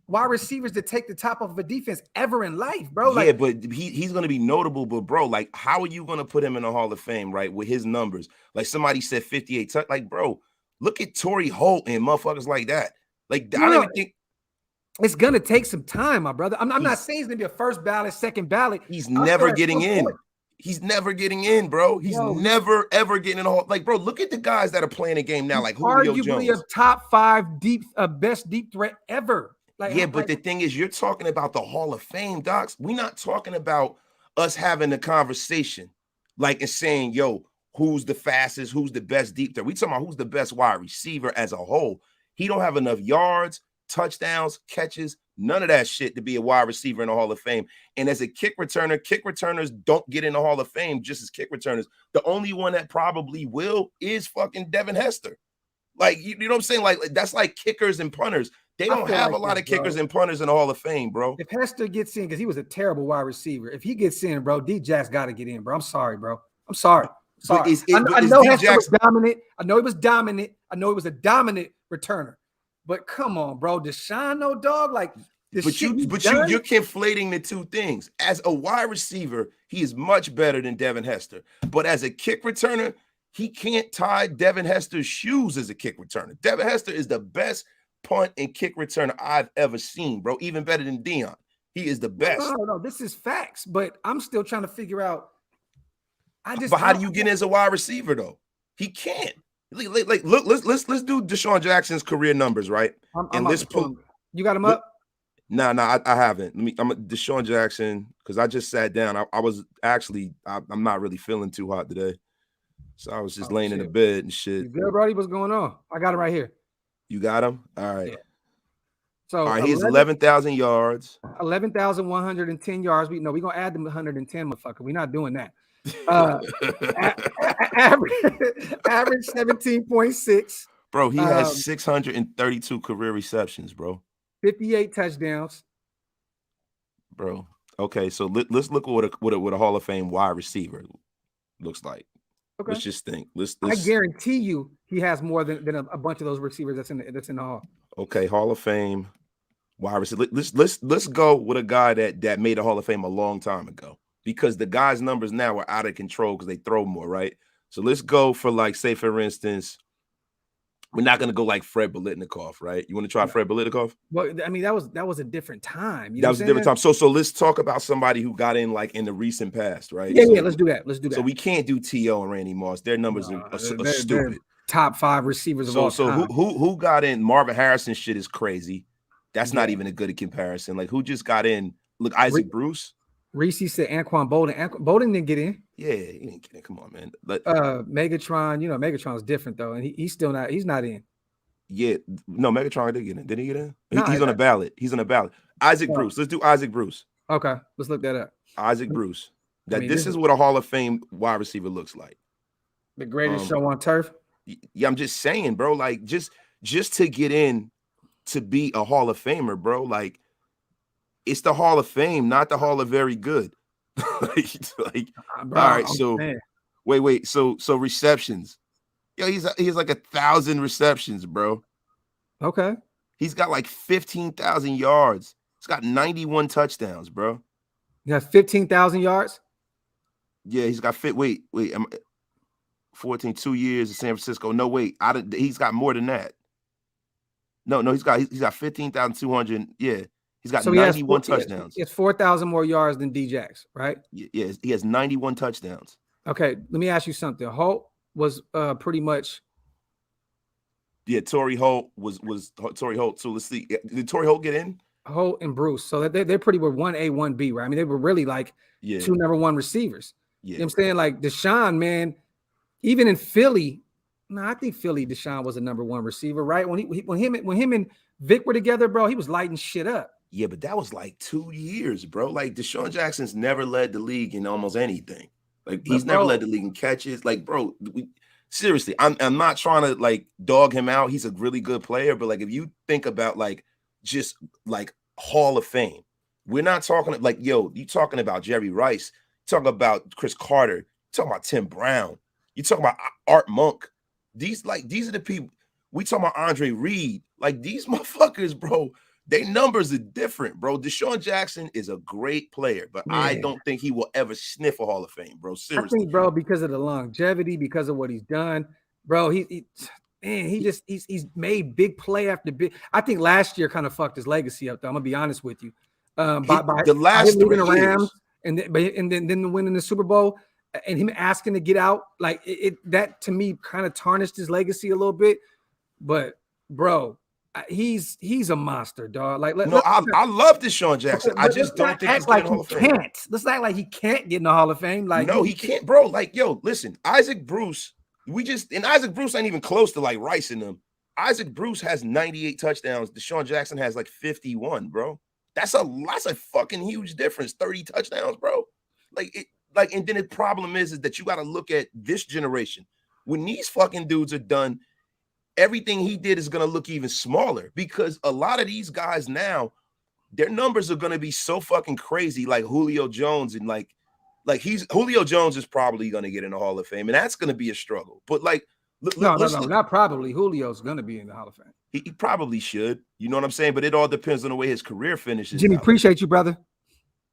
wide receivers to take the top of a defense ever in life, bro. Yeah, Like, but he's going to be notable. But bro, like, how are you going to put him in the Hall of Fame, right? With his numbers, like somebody said 58 touch. Like, bro, look at Torrey Holt and motherfuckers like that. Like, I don't even think it's gonna take some time, my brother. I'm not saying he's gonna be a first ballot, second ballot. He's never getting in. He's never getting in, bro. He's never ever getting in the Hall. Like, bro, look at the guys that are playing the game now. Like Julio arguably Jones, a top 5 deep, best deep threat ever. Like, yeah, but the thing is, you're talking about the Hall of Fame, docs. We're not talking about us having a conversation, like and saying, yo, who's the fastest, who's the best deep threat. We talking about who's the best wide receiver as a whole. He don't have enough yards, touchdowns, catches, none of that shit to be a wide receiver in the Hall of Fame. And as a kick returners don't get in the Hall of Fame just as kick returners. The only one that probably will is fucking Devin Hester. Like, you know what I'm saying? Like, that's like kickers and punters. They don't have a lot of kickers and punters in the Hall of Fame, bro. If Hester gets in, because he was a terrible wide receiver, if he gets in, bro, D-Jax got to get in, bro. I'm sorry, bro. I'm sorry. Sorry. I know Hester was dominant. I know he was dominant. I know he was a dominant returner. But come on, bro. DeSean, no dog. Like, you're conflating the two things. As a wide receiver, he is much better than Devin Hester. But as a kick returner, he can't tie Devin Hester's shoes as a kick returner. Devin Hester is the best punt and kick returner I've ever seen, bro. Even better than Deion. He is the best. No, this is facts. But I'm still trying to figure out. But how do you get in as a wide receiver though? He can't. Like look, let's do DeSean Jackson's career numbers, right? Let's pull. You got him up? No, I haven't. I'm a DeSean Jackson because I just sat down. I was actually I'm not really feeling too hot today, so I was just laying in the bed and shit. You good, Brody? What's going on? I got him right here. You got him? All right. Yeah. So all right, he's 11,000 yards. 11,110 yards. We're gonna add them 110, motherfucker. We're not doing that. Average 17.6. Bro, he has 632 career receptions, bro. 58 touchdowns. Bro. Okay, so let's look at what a Hall of Fame wide receiver looks like. Okay. Let's just think. I guarantee you he has more than a bunch of those receivers that's in the Hall. Okay, Hall of Fame wide receiver. Let's go with a guy that made a Hall of Fame a long time ago. Because the guy's numbers now are out of control because they throw more, right? So let's go for, like, say, for instance, we're not going to go like Fred Biletnikoff, right? You want to try Fred Biletnikoff? Well, I mean, that was a different time. That was a different time. So let's talk about somebody who got in, like, in the recent past, right? Yeah, let's do that. So we can't do T.O. and Randy Moss. Their numbers are stupid. They're top 5 receivers of all time. So who got in? Marvin Harrison shit is crazy. That's not even a good comparison. Like, who just got in? Look, Isaac Bruce. Reese said Anquan Bolden. Bolden didn't get in. Yeah, he didn't get in. Come on, man. Megatron, Megatron's different though, and he's not in. Yeah, no, Megatron did get in. Did he get in? He's on a ballot. He's on a ballot. Isaac Bruce. Let's do Isaac Bruce. Okay, let's look that up. Isaac Bruce. This is what a Hall of Fame wide receiver looks like. The greatest show on turf. Yeah, I'm just saying, bro. Like, just to get in to be a Hall of Famer, bro. Like, it's the Hall of Fame, not the Hall of Very Good. Bro, all right. So wait. So receptions. Yo, he's like 1,000 receptions, bro. Okay. He's got like 15,000 yards. He's got 91 touchdowns, bro. You got 15,000 yards? Yeah, he's got 14, 2 years in San Francisco. No, wait. He's got more than that. No, he's got 15,200. Yeah. He's got 91 touchdowns. He has 4,000 more yards than D-Jax, right? Yeah, he has 91 touchdowns. Okay, let me ask you something. Holt was pretty much. Yeah, Torrey Holt was Torrey Holt. So let's see. Did Torrey Holt get in? Holt and Bruce. So they're pretty were 1A, 1B, right? I mean, they were really like 2 number 1 receivers. Yeah. You know what I'm saying? Like DeSean, man, even in Philly, I think Philly DeSean was a number 1 receiver, right? When him and Vic were together, bro, he was lighting shit up. Yeah, but that was like 2 years, bro. Like DeSean Jackson's never led the league in almost anything. Like he's never led the league in catches. Like, bro, seriously, I'm not trying to like dog him out. He's a really good player, but like if you think about like just like Hall of Fame. We're not talking like, yo, you talking about Jerry Rice, you talking about Chris Carter, you talking about Tim Brown, you talking about Art Monk. These are the people. We talking about Andre Reed. Like these motherfuckers, bro, they numbers are different, bro. DeSean Jackson is a great player, but I don't think he will ever sniff a Hall of Fame, bro. Seriously. I think, bro, because of the longevity, because of what he's done, bro, he's made big play after big. I think last year kind of fucked his legacy up, though. I'm gonna be honest with you. By the last 3 the Rams years. and then winning the Super Bowl and him asking to get out, like that to me kind of tarnished his legacy a little bit. But bro, he's a monster, dog. Like I love DeSean Jackson. I just don't think he's getting Hall of Fame. Let's act like he can't get in the Hall of Fame. Like no, he can't, bro. Like, yo, listen, Isaac Bruce. Isaac Bruce ain't even close to like Rice in them. Isaac Bruce has 98 touchdowns. DeSean Jackson has like 51, bro. That's a fucking huge difference. 30 touchdowns, bro. And then the problem is that you got to look at this generation. When these fucking dudes are done, everything he did is going to look even smaller because a lot of these guys now, their numbers are going to be so fucking crazy, like Julio Jones and like Julio Jones is probably going to get in the Hall of Fame, and that's going to be a struggle. But like, no, not probably. Julio's going to be in the Hall of Fame. He probably should. You know what I'm saying? But it all depends on the way his career finishes. Jimmy, appreciate you, brother.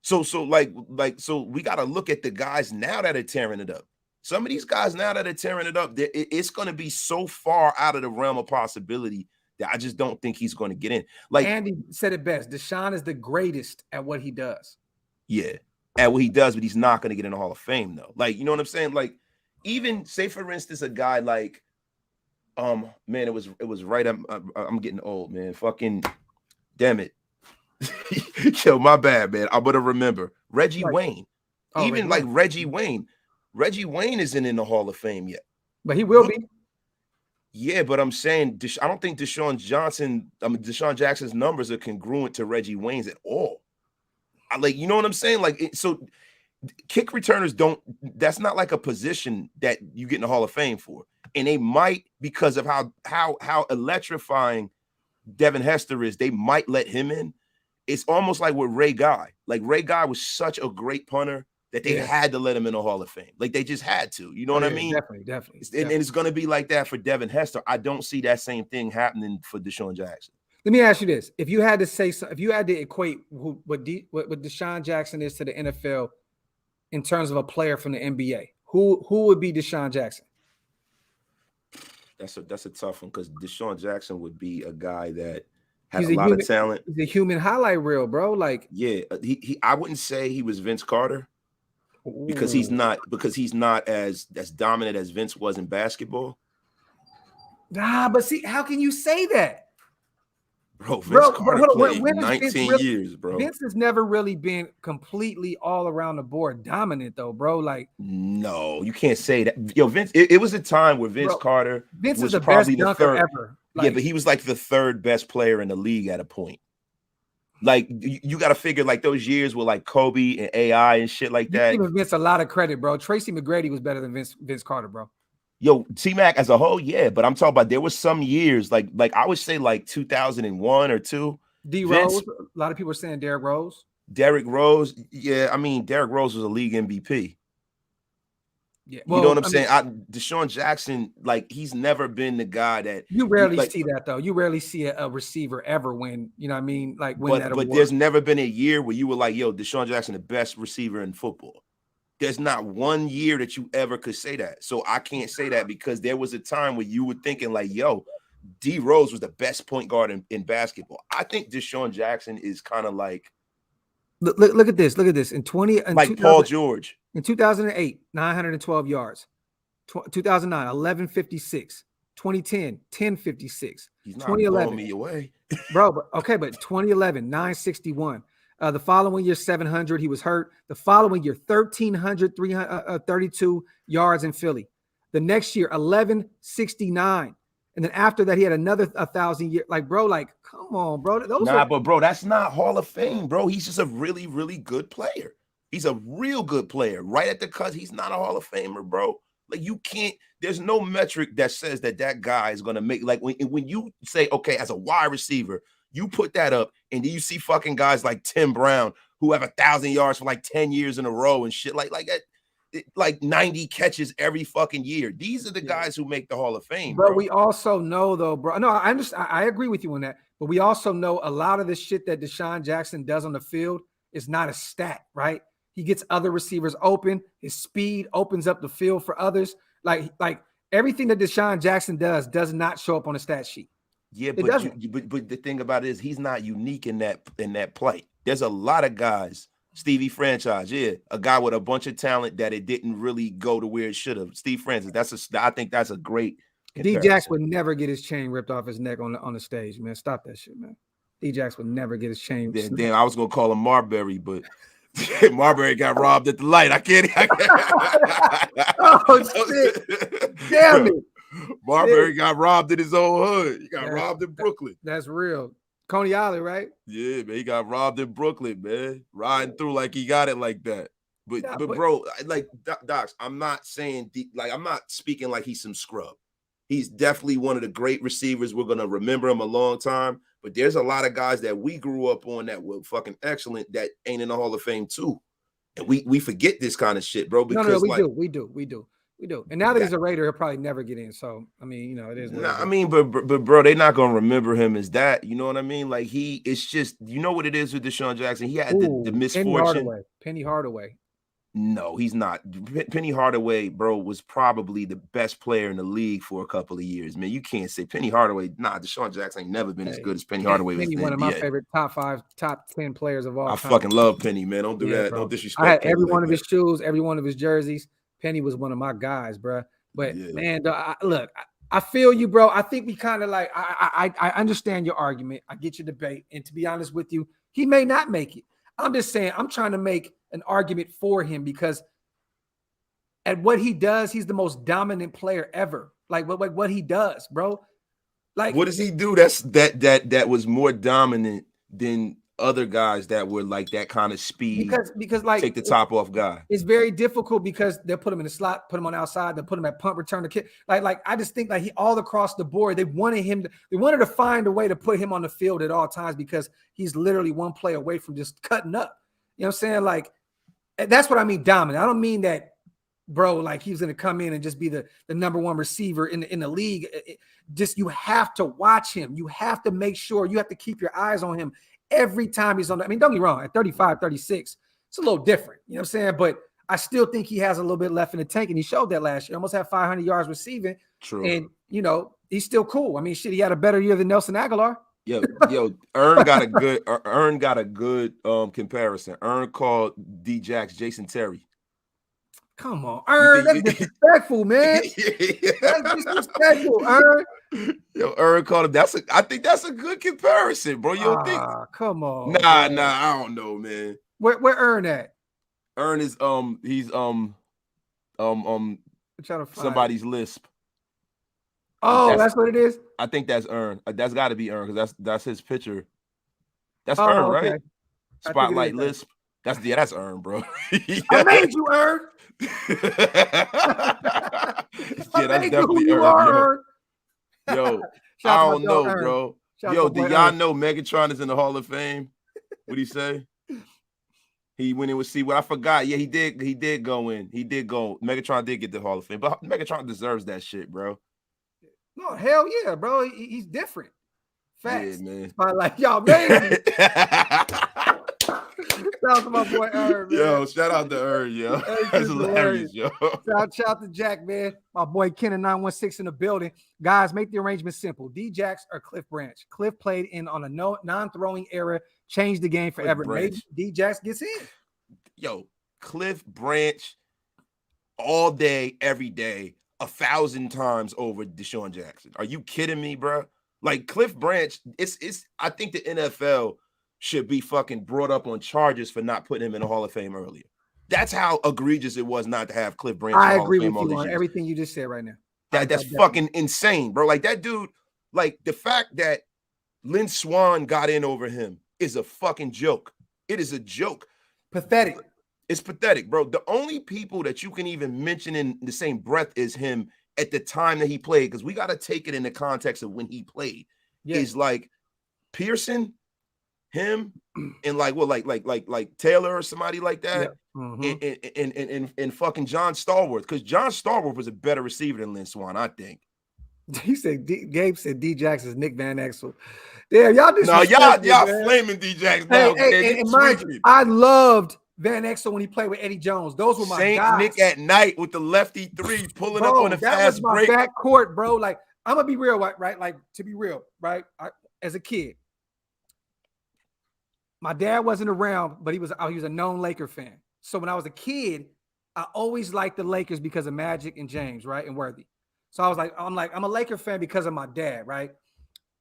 So we got to look at the guys now that are tearing it up. Some of these guys now that are tearing it up, it's going to be so far out of the realm of possibility that I just don't think he's going to get in. Like Andy said it best. DeSean is the greatest at what he does. Yeah, at what he does, but he's not going to get in the Hall of Fame though. Like, you know what I'm saying? Like, even say for instance, a guy like, man, it was right. I'm getting old, man. Fucking damn it. Yo, my bad, man. I'm gonna remember Reggie Wayne. Even like Reggie Wayne. Reggie Wayne isn't in the Hall of Fame yet, but he will be. Yeah, but I'm saying I don't think DeSean Jackson's numbers are congruent to Reggie Wayne's at all. You know what I'm saying? Like, so kick returners that's not like a position that you get in the Hall of Fame for. And they might, because of how electrifying Devin Hester is, they might let him in. It's almost like with Ray Guy. Like, Ray Guy was such a great punter that they had to let him in the Hall of Fame. Like, they just had to. You know what I mean? Definitely. And it's going to be like that for Devin Hester. I don't see that same thing happening for DeSean Jackson. Let me ask you this. If you had to say so, if you had to equate what DeSean Jackson is to the NFL in terms of a player from the NBA, who would be DeSean Jackson? That's a tough one because DeSean Jackson would be a guy that has a lot of talent. He's a human highlight reel, bro. Like, yeah, I wouldn't say he was Vince Carter because he's not as dominant as Vince was in basketball. Nah, but see, how can you say that? Bro, Vince Carter played 19 years, bro. Vince has never really been completely all around the board dominant, though, bro. Like, no, you can't say that. Yo, Vince, it was a time where Vince Carter was the probably best the third ever. Like, yeah, but he was like the third best player in the league at a point. Like, you got to figure like those years with like Kobe and AI and shit like that. You give Vince a lot of credit, bro. Tracy McGrady was better than Vince Carter, bro. Yo, T-Mac as a whole, yeah, but I'm talking about there was some years like I would say like 2001 or 2. Rose, a lot of people are saying Derrick Rose. Derrick Rose, yeah, I mean Derrick Rose was a league MVP. Yeah, well, you know what I'm saying? DeSean Jackson, like, he's never been the guy that you rarely see that though. You rarely see a receiver ever win. You know what I mean? Like win that award. But there's never been a year where you were like, "Yo, DeSean Jackson, the best receiver in football." There's not one year that you ever could say that. So I can't say that because there was a time where you were thinking like, "Yo, D Rose was the best point guard in basketball." I think DeSean Jackson is kind of like. Look at this. Look at this. In Paul George. In 2008, 912 yards. 2009, 1156. 2010, 1056. He's not blowing me away. Bro, but 2011, 961. The following year, 700. He was hurt. The following year, 1,332 yards in Philly. The next year, 1169. And then after that, he had another 1,000 years. Like, bro, like, come on, bro. But bro, that's not Hall of Fame, bro. He's just a really, really good player. He's a real good player. Right at the cusp, he's not a Hall of Famer, bro. Like, you can't. There's no metric that says that guy is going to make. Like, when you say, okay, as a wide receiver, You put that up, and then you see fucking guys like Tim Brown who have 1,000 yards for like 10 years in a row and shit like that. Like 90 catches every fucking year. These are the guys who make the Hall of Fame, But bro. we also know, though, bro. No, I understand. I agree with you on that. But we also know a lot of the shit that DeSean Jackson does on the field is not a stat, right? He gets other receivers open. His speed opens up the field for others. Like everything that DeSean Jackson does not show up on a stat sheet. Yeah, but the thing about it is he's not unique in that plight. There's a lot of guys. Stevie Franchise, a guy with a bunch of talent that it didn't really go to where it should have. Steve Francis, I think that's a great comparison. D-Jax would never get his chain ripped off his neck on the stage, man. Stop that shit, man. D-Jax would never get his chain. Damn, I was gonna call him Marbury, but Marbury got robbed at the light. I can't. Oh shit! Damn it! Marbury got robbed in his own hood. He got robbed in Brooklyn. That's real. Coney Island, right? Yeah, man. He got robbed in Brooklyn, man. Riding through like he got it like that. But bro, like Docs, I'm not saying I'm not speaking like he's some scrub. He's definitely one of the great receivers. We're gonna remember him a long time. But there's a lot of guys that we grew up on that were fucking excellent that ain't in the Hall of Fame too. And we forget this kind of shit, bro. Because we do. And now that he's a Raider, he'll probably never get in. So I mean, it is. I mean, but bro, they're not gonna remember him as that. You know what I mean? Like it's just, you know what it is with DeSean Jackson. He had the misfortune. Penny Hardaway. No, he's not. Penny Hardaway, bro, was probably the best player in the league for a couple of years. Man, you can't say Penny Hardaway. Nah, DeSean Jackson ain't never been as good as Penny Hardaway. Penny, one of my favorite top 5, top 10 players of all time. I fucking love Penny, man. Don't do that. Bro. Don't disrespect. I had every one of his shoes, every one of his jerseys. Penny was one of my guys, bro. But man, look, I feel you, bro. I think we kind of like I understand your argument. I get your debate, and to be honest with you, he may not make it. I'm just saying I'm trying to make an argument for him because at what he does, he's the most dominant player ever. Like what he does, bro. Like what does he do? That was more dominant than other guys that were like that kind of speed. Because like take the top off guy. It's very difficult because they'll put him in the slot, put him on outside, they'll put him at punt return to kick. Like I just think like he all across the board, they wanted to find a way to put him on the field at all times because he's literally one play away from just cutting up. You know what I'm saying? Like that's what I mean, dominant. I don't mean that, bro, like he's gonna come in and just be the number one receiver in the league. Just you have to watch him. You have to make sure you have to keep your eyes on him every time he's on. I mean, don't get me wrong, at 35, 36, it's a little different. You know what I'm saying? But I still think he has a little bit left in the tank, and he showed that last year. Almost had 500 yards receiving. True. And, he's still cool. I mean, shit, he had a better year than Nelson Aguilar. Yo, Ern got a good comparison. Ern called D-Jax Jason Terry. Come on, Ern, that's disrespectful, man. That's disrespectful, Ern. Yo, Ern called him. I think that's a good comparison, bro. You don't think? Come on. Nah, I don't know, man. Where Ern at? Ern is he's somebody's lisp. Oh, that's what it is. I think that's Ern. That's got to be Ern because that's his picture. That's Ern, right? Okay. Spotlight lisp. That's Ern, bro. I made you, Ern. Yeah, that's definitely Ern. Yo, I don't know, bro. Yo, do y'all know Megatron is in the Hall of Fame? What'd he say? He went in with I forgot. Yeah, he did go in. He did go. Megatron did get the Hall of Fame, but Megatron deserves that shit, bro. No, hell yeah, bro. He's different. Facts. Yeah, man. Like y'all made Shout out to my boy Ern, man. Yo, shout out to Ern, yo. That's hilarious, yo. Shout out to Jack, man. My boy Kenan 916 in the building. Guys, make the arrangement simple. D-Jax or Cliif Branch. Cliif played in on a non-throwing era, changed the game forever. Maybe D-Jax gets in. Yo, Cliif Branch all day, every day, 1,000 times over DeSean Jackson. Are you kidding me, bro? Like Cliif Branch, it's I think the NFL should be fucking brought up on charges for not putting him in the Hall of Fame earlier. That's how egregious it was not to have Cliif Branch. I agree with you on everything you just said right now. That's fucking insane, bro. Like that dude, like the fact that Lynn Swann got in over him is a fucking joke. It is a joke. Pathetic. It's pathetic, bro. The only people that you can even mention in the same breath is him at the time that he played, because we got to take it in the context of when he played. Yes. Is like Pearson, him, and like Taylor or somebody like that, and fucking John Stallworth, because John Stallworth was a better receiver than Lynn Swann, I think. He said Gabe said D-Jax is Nick Van Exel. Damn, y'all No, y'all flaming D-Jax now. And mind you, I loved Van Exel when he played with Eddie Jones. Those were my Saint guys. Nick at night with the lefty three pulling up on a fast break. That was my backcourt, bro. Like, I'm gonna be real, right? Like, to be real, right? As a kid, my dad wasn't around, but he was a known Laker fan. So when I was a kid, I always liked the Lakers because of Magic and James, right, and Worthy. So I'm a Laker fan because of my dad, right?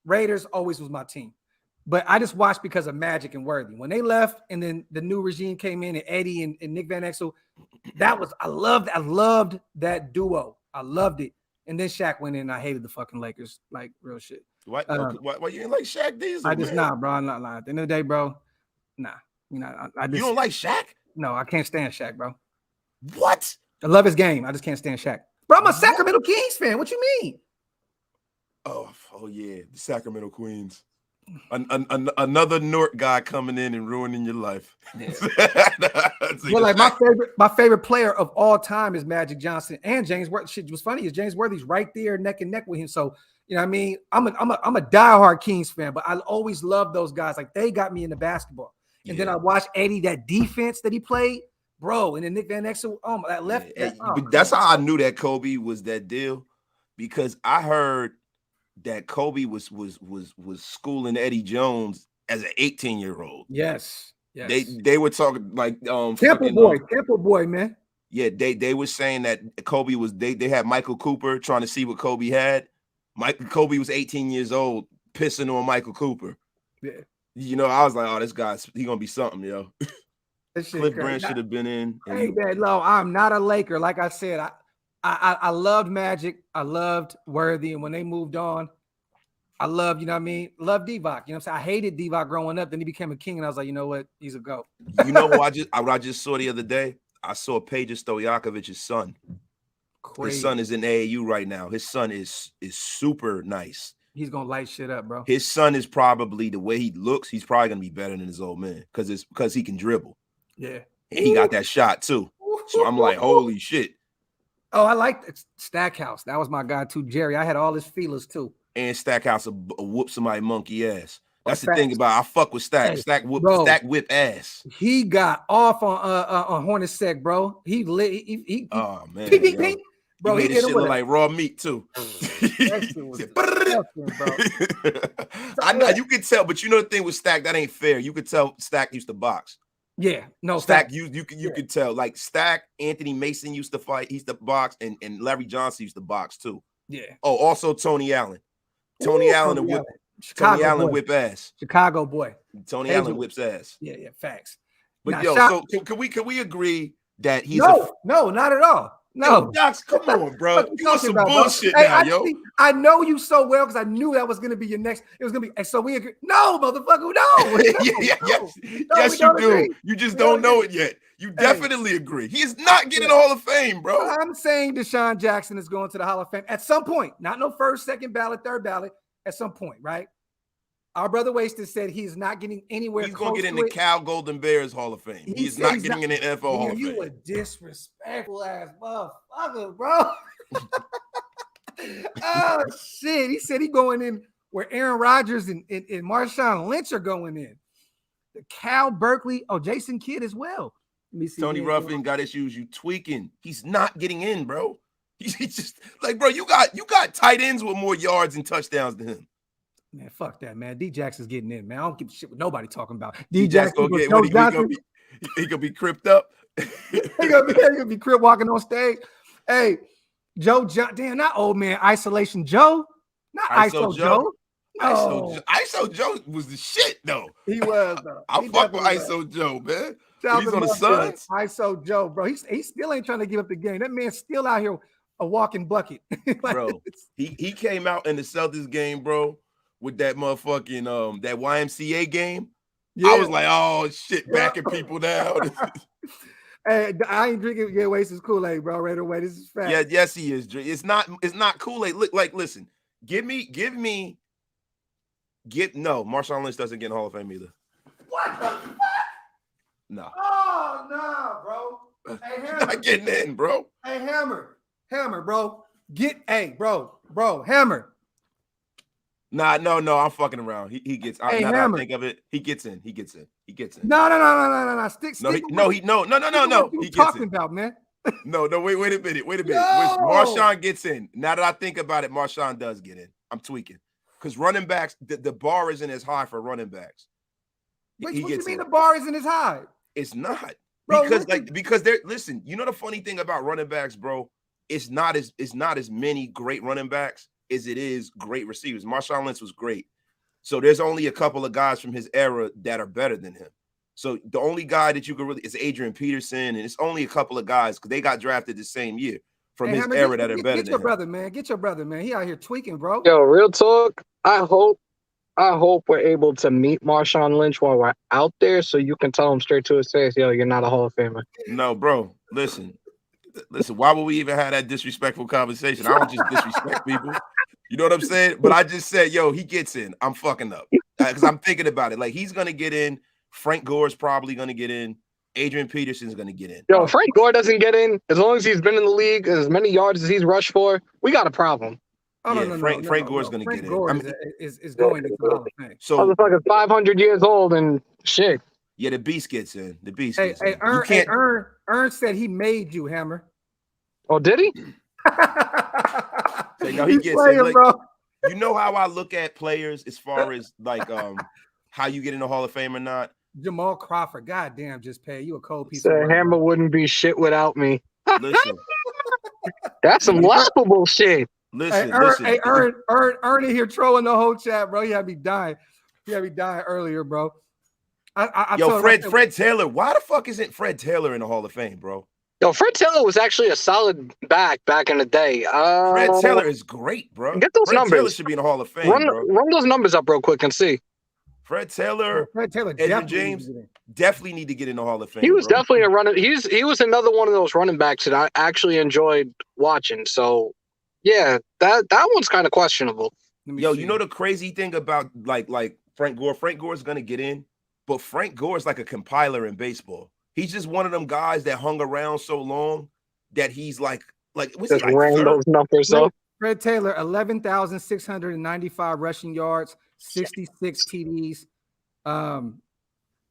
Raiders always was my team. But I just watched because of Magic and Worthy. When they left and then the new regime came in and Eddie and Nick Van Exel, I loved that duo. I loved it. And then Shaq went in and I hated the fucking Lakers, like real shit. Why you ain't like Shaq Diesel? I just bro. I'm not lying. At the end of the day, bro, nah. You know, I just, you don't like Shaq? No, I can't stand Shaq, bro. What? I love his game. I just can't stand Shaq. Bro, I'm a Sacramento Kings fan. What you mean? Oh yeah, the Sacramento Queens. Another North guy coming in and ruining your life. Yeah. Well, like my favorite player of all time is Magic Johnson and James Worthy. Shit, what's funny is James Worthy's right there neck and neck with him. So you know what I mean? I'm a diehard Kings fan, but I always loved those guys. Like they got me into basketball. And then I watched Eddie, that defense that he played, bro. And then Nick Van Exel, that left. But that's how I knew that Kobe was that deal, because I heard that Kobe was schooling Eddie Jones as an 18-year-old. Yes. They were talking like Temple boy, man. Yeah, they were saying that Kobe was they had Michael Cooper trying to see what Kobe had. Kobe was 18 years old, pissing on Michael Cooper. Yeah. You know, I was like, oh, this guy's gonna be something, yo. Cliff Branch should have been in. Hey, man, no, I'm not a Laker. Like I said, I loved Magic. I loved Worthy. And when they moved on, I loved, you know what I mean? Loved Divock. You know what I'm saying? I hated Divock growing up. Then he became a king. And I was like, you know what? He's a GOAT. You know what I just saw the other day? I saw Peja Stojakovic's son. Crazy. His son is in AAU right now. His son is super nice. He's going to light shit up, bro. His son is probably, the way he looks, he's probably going to be better than his old man because he can dribble. Yeah. And he got that shot too. So I'm like, holy shit. Oh, I like Stackhouse. That was my guy too, Jerry. I had all his feelers too. And Stackhouse whoop somebody monkey ass. That's the thing about I fuck with Stack. Hey, Stack whip ass. He got off on Hornacek, bro. He lit. He oh man, ping. Bro, he did shit look like raw meat too. I know you could tell, but you know the thing with Stack, that ain't fair. You could tell Stack used to box. Yeah, no, Stack. You could tell. Like Stack, Anthony Mason used to fight. He used to box, and Larry Johnson used to box too. Yeah. Oh, also Tony Allen. Tony Allen whip ass. Chicago boy. Tony Allen whips ass. Yeah, facts. But so can we agree that he's no, not at all. No, Docs, come on, bro. You want some bullshit now, yo. I know you so well because I knew that was going to be your next. It was going to be. So we agree. No, motherfucker, no. Yes, you do. Agree. You just don't know it yet. You definitely agree. He is not getting the Hall of Fame, bro. I'm saying DeSean Jackson is going to the Hall of Fame at some point. Not no first, second ballot, third ballot. At some point, right? Our brother Wasted said he's not getting anywhere. He's going to get in the Cal Golden Bears Hall of Fame. He's not getting in the NFL Hall of Fame. You a disrespectful ass motherfucker, bro. Oh, shit. He said he going in where Aaron Rodgers and Marshawn Lynch are going in. The Cal Berkeley. Oh, Jason Kidd as well. Let me see. Tony Ruffin got issues. You tweaking. He's not getting in, bro. He's just like, bro, you got tight ends with more yards and touchdowns than him. Man, fuck that, man. D-Jax is getting in, man. I don't give a shit what nobody talking about. D-Jax gonna get what he gonna be cripped up. he gonna be crip walking on stage. Hey, Joe John, damn, not old man isolation Joe, not ISO Joe. No. ISO Joe was the shit though. He was though. I fuck with ISO Joe, man. He's on the Suns. ISO Joe, bro. He still ain't trying to give up the game. That man's still out here a walking bucket. Bro, he came out in the Celtics game, bro, with that motherfucking that YMCA game. Yeah. I was like, oh shit, backing people down. Hey, I ain't drinking Get Wasted Kool-Aid, bro. Right away, this is fact. Yeah, yes, he is. It's not Kool-Aid. Look, like, listen, give me Marshawn Lynch doesn't get in the Hall of Fame either. What the fuck? No. Oh, no, bro. Hey, He's Hammer. not getting in, bro. Hey, Hammer, bro. Bro, Hammer. Nah, no, I'm fucking around. He gets. Hey, now that Hammer. I think of it, he gets in. No. Stick. No, with no. what He you gets talking in. about, man. No. Wait a minute. Yo! Marshawn gets in. Now that I think about it, Marshawn does get in. I'm tweaking because running backs, the bar isn't as high for running backs. What He you gets mean in. the bar isn't as high? It's not. Bro, Because they're listen, you know the funny thing about running backs, bro, it's not as many great running backs as it is great receivers. Marshawn Lynch was great. So there's only a couple of guys from his era that are better than him. So the only guy that you can really is Adrian Peterson, and it's only a couple of guys because they got drafted the same year from his Hammer, era that are better get than your him. brother, man. Get your brother, man. He out here tweaking, bro. Yo, real talk. I hope we're able to meet Marshawn Lynch while we're out there, so you can tell him straight to his face, yo, you're not a Hall of Famer. No, bro. Listen. Why would we even have that disrespectful conversation? I don't just disrespect people. You know what I'm saying? But I just said, yo, he gets in. I'm fucking up because I'm thinking about it. Like he's gonna get in. Frank Gore's probably gonna get in. Adrian Peterson's gonna get in. Yo, Frank Gore doesn't get in as long as he's been in the league as many yards as he's rushed for. We got a problem. Oh, Yeah, no, Frank Gore's gonna Frank get Gore in. is going to the Hall of Fame. So Motherfucker's 500 years old and shit. yeah, the beast gets in. The beast Hey, gets in. Ern said he made you, Hammer. Oh, did he? So, no, he gets playing, in. Like, bro. you know how I look at players as far as like how you get in the Hall of Fame or not? Jamal Crawford, goddamn, just pay you a cold piece So of work. Hammer wouldn't be shit without me. Listen, That's some laughable shit. listen. Ern in here trolling the whole chat, bro. He had me dying. Earlier, bro. I Yo, told him, Fred Taylor. Why the fuck isn't Fred Taylor in the Hall of Fame, bro? Yo, Fred Taylor was actually a solid back in the day. Fred Taylor is great, bro. Get those Fred numbers. Taylor should be in the Hall of Fame, bro. Run those numbers up real quick and see. Fred Taylor, Edwin definitely James definitely need to get in the Hall of Fame. He was bro. definitely a running. He was another one of those running backs that I actually enjoyed watching. So, yeah, that one's kind of questionable. Yo, you know the crazy thing about like Frank Gore? Frank Gore's gonna get in, but Frank Gore's like a compiler in baseball. He's just one of them guys that hung around so long that he's like what's Just he like ran third? those numbers up. Fred Taylor, 11,695 rushing yards, 66 TDs.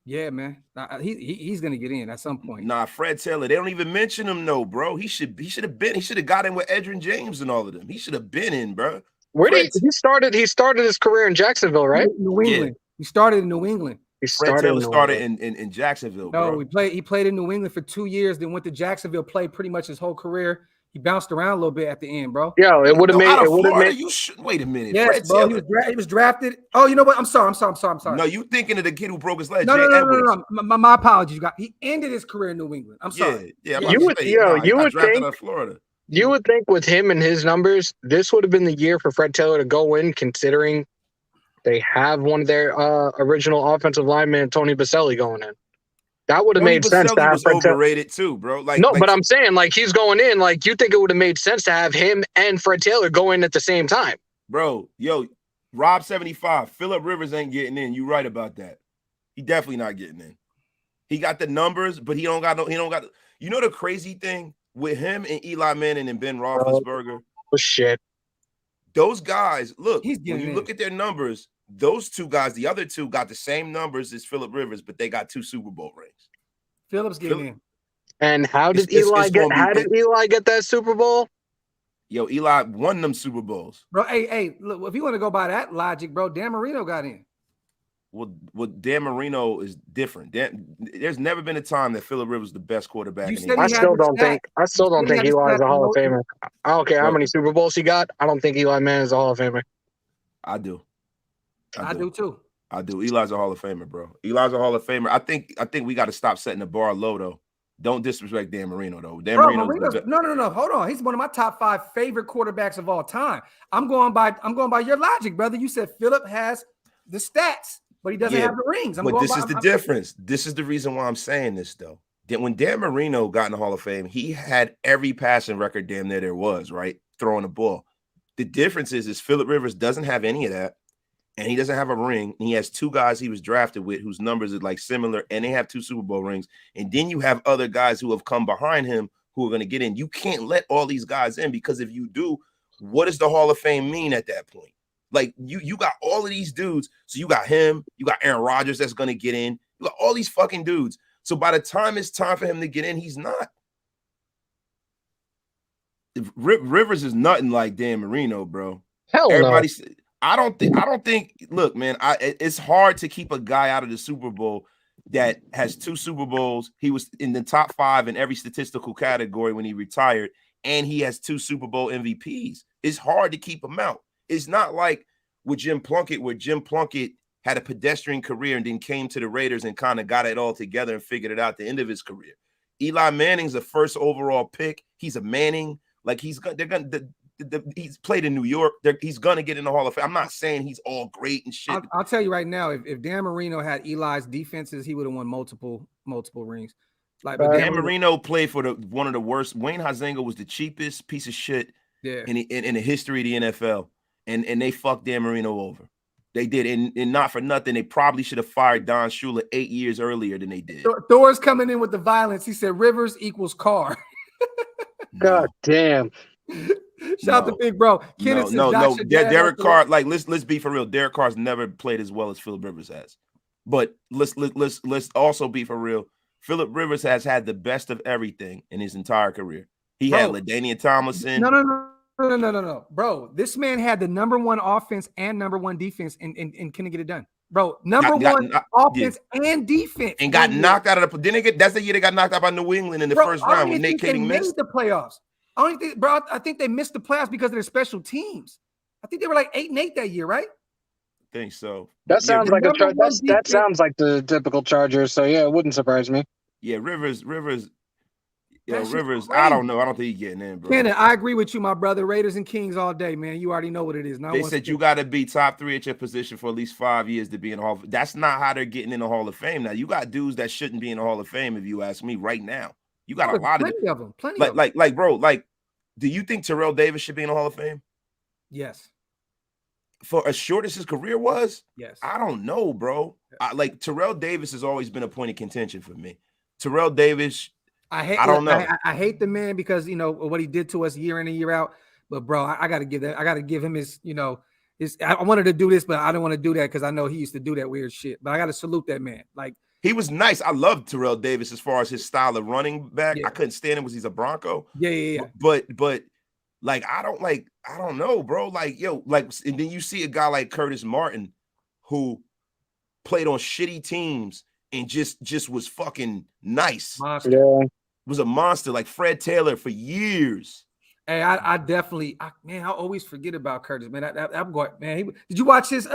Yeah, man. He's gonna get in at some point. Nah, Fred Taylor. They don't even mention him, no, bro. He should have got in with Edrin James and all of them. He should have been in, bro. Where did he started? He started his career in Jacksonville, right? New England. Yeah. He started in New England. Fred Taylor started in Jacksonville, bro. No, he played in New England for 2 years, then went to Jacksonville, played pretty much his whole career. He bounced around a little bit at the end, bro. Yeah, it would have made. Out of It would have Florida, made. you should wait a minute. Yes, Fred bro. Taylor. He was drafted. Oh, you know what? I'm sorry. No, you thinking of the kid who broke his leg? No. Jay Edwards. My apologies. He ended his career in New England. I'm sorry. Yeah. You would he got drafted think- out of Florida. You would think with him and his numbers, this would have been the year for Fred Taylor to go in, considering they have one of their original offensive linemen, Tony Baselli, going in. That would have made sense to Baselli have was Fred Taylor. overrated too, bro. But I'm saying, like, he's going in. Like, you think it would have made sense to have him and Fred Taylor go in at the same time? Bro, yo, Rob 75, Phillip Rivers ain't getting in. You right about that. He definitely not getting in. He got the numbers, but he don't got. You know the crazy thing with him and Eli Manning and Ben Roethlisberger? Oh shit! Those guys, look, He's when getting you in. look at their numbers, those two guys, the other two got the same numbers as Phillip Rivers, but they got 2 Super Bowl rings. Phillips getting in. And how did It's Eli get? gonna be- How did Eli get that Super Bowl? Yo, Eli won them Super Bowls. Bro, hey, look, if you want to go by that logic, bro, Dan Marino got in. Well, Dan Marino is different. There's never been a time that Phillip Rivers was the best quarterback. You in said the I he league. had still the don't stat. think. I still don't He think had the Eli's stat a Hall of promotion. Famer. I don't care how Bro. many Super Bowls he got. I don't think Eli Manning is a Hall of Famer. I do. I do too. I do. Eli's a Hall of Famer, bro. Eli's a Hall of Famer. I think we got to stop setting the bar low, though. Don't disrespect Dan Marino, though. Dan Bro, Marino's no. Hold on. He's one of my top 5 favorite quarterbacks of all time. I'm going by your logic, brother. You said Phillip has the stats, but he doesn't have the rings. But this is the difference. This is the reason why I'm saying this, though. That when Dan Marino got in the Hall of Fame, he had every passing record damn near there was, right? Throwing the ball. The difference is Phillip Rivers doesn't have any of that. and he doesn't have a ring, and he has two guys he was drafted with whose numbers are like similar, and they have 2 Super Bowl rings, and then you have other guys who have come behind him who are going to get in. You can't let all these guys in, because if you do, what does the Hall of Fame mean at that point? Like you got all of these dudes. So you got him, you got Aaron Rodgers that's going to get in. You got all these fucking dudes. So by the time it's time for him to get in, he's not. Rivers is nothing like Dan Marino, bro. Hell Everybody, no. I don't think. Look, man, it's hard to keep a guy out of the Super Bowl that has 2 Super Bowls. He was in the top 5 in every statistical category when he retired, and he has 2 Super Bowl MVPs. It's hard to keep him out. It's not like with Jim Plunkett, where Jim Plunkett had a pedestrian career and then came to the Raiders and kind of got it all together and figured it out at the end of his career. Eli Manning's a first overall pick. He's a Manning. Like he's played in New York. He's gonna get in the Hall of Fame. I'm not saying he's all great and shit. I'll tell you right now, if Dan Marino had Eli's defenses, he would have won multiple rings. Like, but Dan Marino played for one of the worst. Wayne Huizenga was the cheapest piece of shit in the history of the NFL, and they fucked Dan Marino over. They did, and not for nothing. They probably should have fired Don Shula 8 years earlier than they did. Thor's coming in with the violence. He said Rivers equals Carr. God damn. Shout out to Big Bro. No. Derek Carr, like let's be for real. Derek Carr's never played as well as Phillip Rivers has. But let's also be for real. Phillip Rivers has had the best of everything in his entire career. He had LaDainian Tomlinson. No. Bro, this man had the #1 offense and #1 defense and couldn't get it done. Bro, #1 offense and defense. And got knocked out of the. That's the year they got knocked out by New England in the first round when Nate Katie missed the playoffs. I think they missed the playoffs because of their special teams. I think they were like 8-8 that year, right? I think so. That sounds like that sounds like the typical Chargers. So yeah, it wouldn't surprise me. Yeah, Rivers. I don't know. I don't think he's getting in, bro. Shannon, I agree with you, my brother. Raiders and Kings all day, man. You already know what it is. They said you got to be top 3 at your position for at least 5 years to be in the Hall of Fame. That's not how they're getting in the Hall of Fame. Now, you got dudes that shouldn't be in the Hall of Fame, if you ask me, right now. You got a lot of them. Plenty of them. Like, bro, do you think Terrell Davis should be in the Hall of Fame? Yes. For as short as his career was? Yes. I don't know, bro. Terrell Davis has always been a point of contention for me. Terrell Davis, I don't know. I hate the man because what he did to us year in and year out. But bro, I gotta give him his, I wanted to do this, but I don't want to do that because I know he used to do that weird shit. But I gotta salute that man. Like, he was nice. I loved Terrell Davis as far as his style of running back. Yeah. I couldn't stand him because he's a Bronco. Yeah. But like I don't know, bro. And then you see a guy like Curtis Martin who played on shitty teams and just was fucking nice. Monster. Yeah. Was a monster, like Fred Taylor for years. Hey, I definitely, I always forget about Curtis, man. I'm going, man. Did you watch his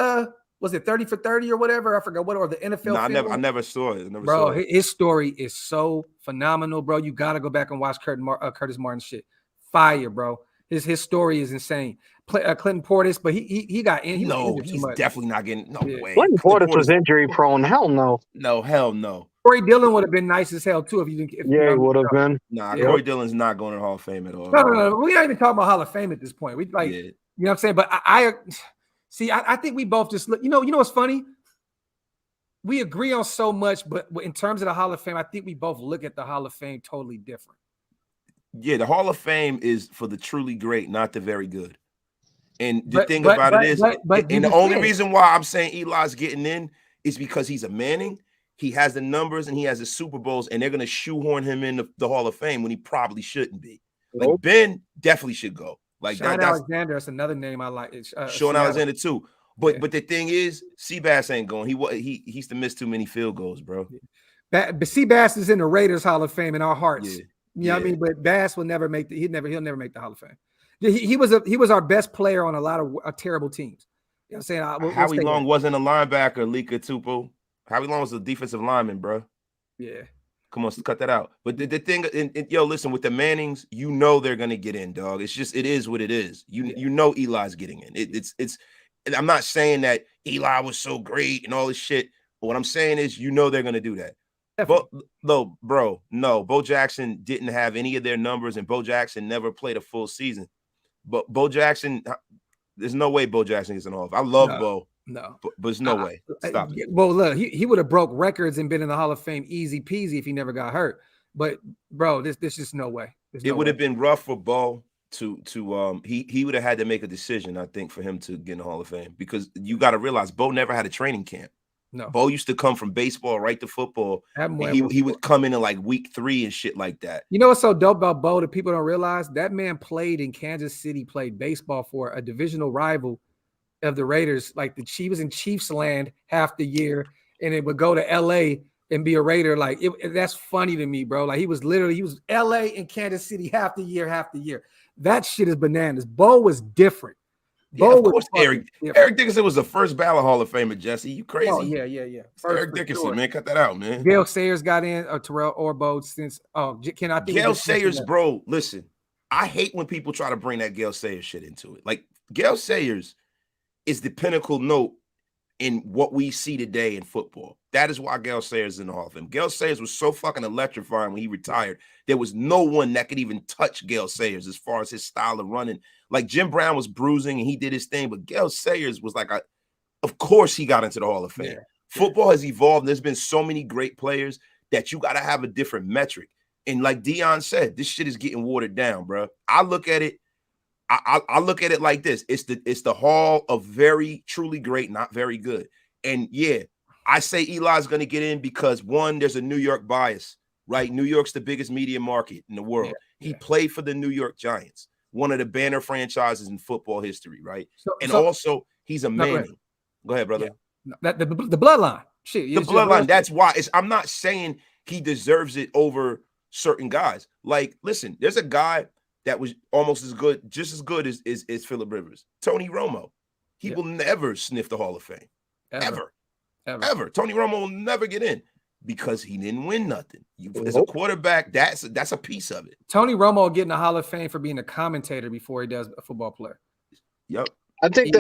was it 30 for 30 or whatever? I forgot what, or the NFL. No, I never saw it. His story is so phenomenal, bro. You got to go back and watch Curtis Martin shit. Fire, bro. His story is insane. Clinton Portis, but he got in. He's definitely not getting. No way. Clinton Portis was injury prone. Hell no. No, hell no. Corey Dillon would have been nice as hell too if you didn't. He would have been. Nah, yeah. Corey Dillon's not going to the Hall of Fame at all. No. We're not even talking about Hall of Fame at this point. We you know what I'm saying? But I think we both just look. You know what's funny? We agree on so much, but in terms of the Hall of Fame, I think we both look at the Hall of Fame totally different. Yeah, the Hall of Fame is for the truly great, not the very good. And the thing about it is, the only reason why I'm saying Eli's getting in is because he's a Manning. He has the numbers and he has the Super Bowls, and they're going to shoehorn him in the Hall of Fame when he probably shouldn't be. Like Ben definitely should go. Like Sean Alexander, that's another name I like. Sean Alexander too. But the thing is, Seabass ain't going. He used to miss too many field goals, bro. But Seabass is in the Raiders Hall of Fame in our hearts. Yeah. You know what I mean? But Bass will never make he'll never make the Hall of Fame. He was our best player on a lot of terrible teams. You know what I'm saying? Howie Long wasn't a linebacker, Lika Tupo. Howie Long was a defensive lineman, bro. Yeah. Come on, cut that out. But the thing, listen, with the Mannings, they're gonna get in, dog. It's just, it is what it is. You know Eli's getting in. It's. I'm not saying that Eli was so great and all this shit. But what I'm saying is, they're gonna do that. But Bo Jackson didn't have any of their numbers, and Bo Jackson never played a full season. But Bo Jackson, there's no way Bo Jackson gets an off. I love Bo. No. But there's no way. Stop it. Well, look, he would have broke records and been in the Hall of Fame easy peasy if he never got hurt. But bro, this just no way. It would have been rough for Bo to he would have had to make a decision, I think, for him to get in the Hall of Fame, because you got to realize Bo never had a training camp. No. Bo used to come from baseball right to football. He would come in like week 3 and shit like that. You know what's so dope about Bo that people don't realize? That man played in Kansas City, played baseball for a divisional rival of the Raiders. Like he was in Chiefs land half the year, and it would go to LA and be a Raider. Like that's funny to me, bro. Like he was LA and Kansas City half the year. That shit is bananas. Bo was different. Yeah, of course, Eric Dickerson was the first ballot Hall of Famer, Jesse. You crazy? Oh, yeah. Eric Dickerson, man. Cut that out, man. Gale Sayers got in, or Terrell Orbo since can I think Gale Sayers, bro, listen. I hate when people try to bring that Gale Sayers shit into it. Like Gale Sayers is the pinnacle note in what we see today in football. That is why Gale Sayers is in the Hall of Fame. Gale Sayers was so fucking electrifying when he retired. There was no one that could even touch Gale Sayers as far as his style of running. Like Jim Brown was bruising and he did his thing, but Gale Sayers was like, of course he got into the Hall of Fame. Yeah. Football has evolved. There's been so many great players that you got to have a different metric. And like Dion said, this shit is getting watered down, bro. I look at it. I look at it like this. It's the hall of very, truly great, not very good. And yeah, I say Eli's going to get in because, one, there's a New York bias, right? New York's the biggest media market in the world. Yeah. He played for the New York Giants, one of the banner franchises in football history, right? Also, he's a Manning. Go ahead, brother. Yeah. The bloodline. Shit, the bloodline. That's why. I'm not saying he deserves it over certain guys. Like, listen, there's a guy that was almost as good, just as good as Phillip Rivers. Tony Romo. He will never sniff the Hall of Fame. Ever. Tony Romo will never get in because he didn't win nothing. As a quarterback, that's a piece of it. Tony Romo will get in the Hall of Fame for being a commentator before he does a football player. Yep. I think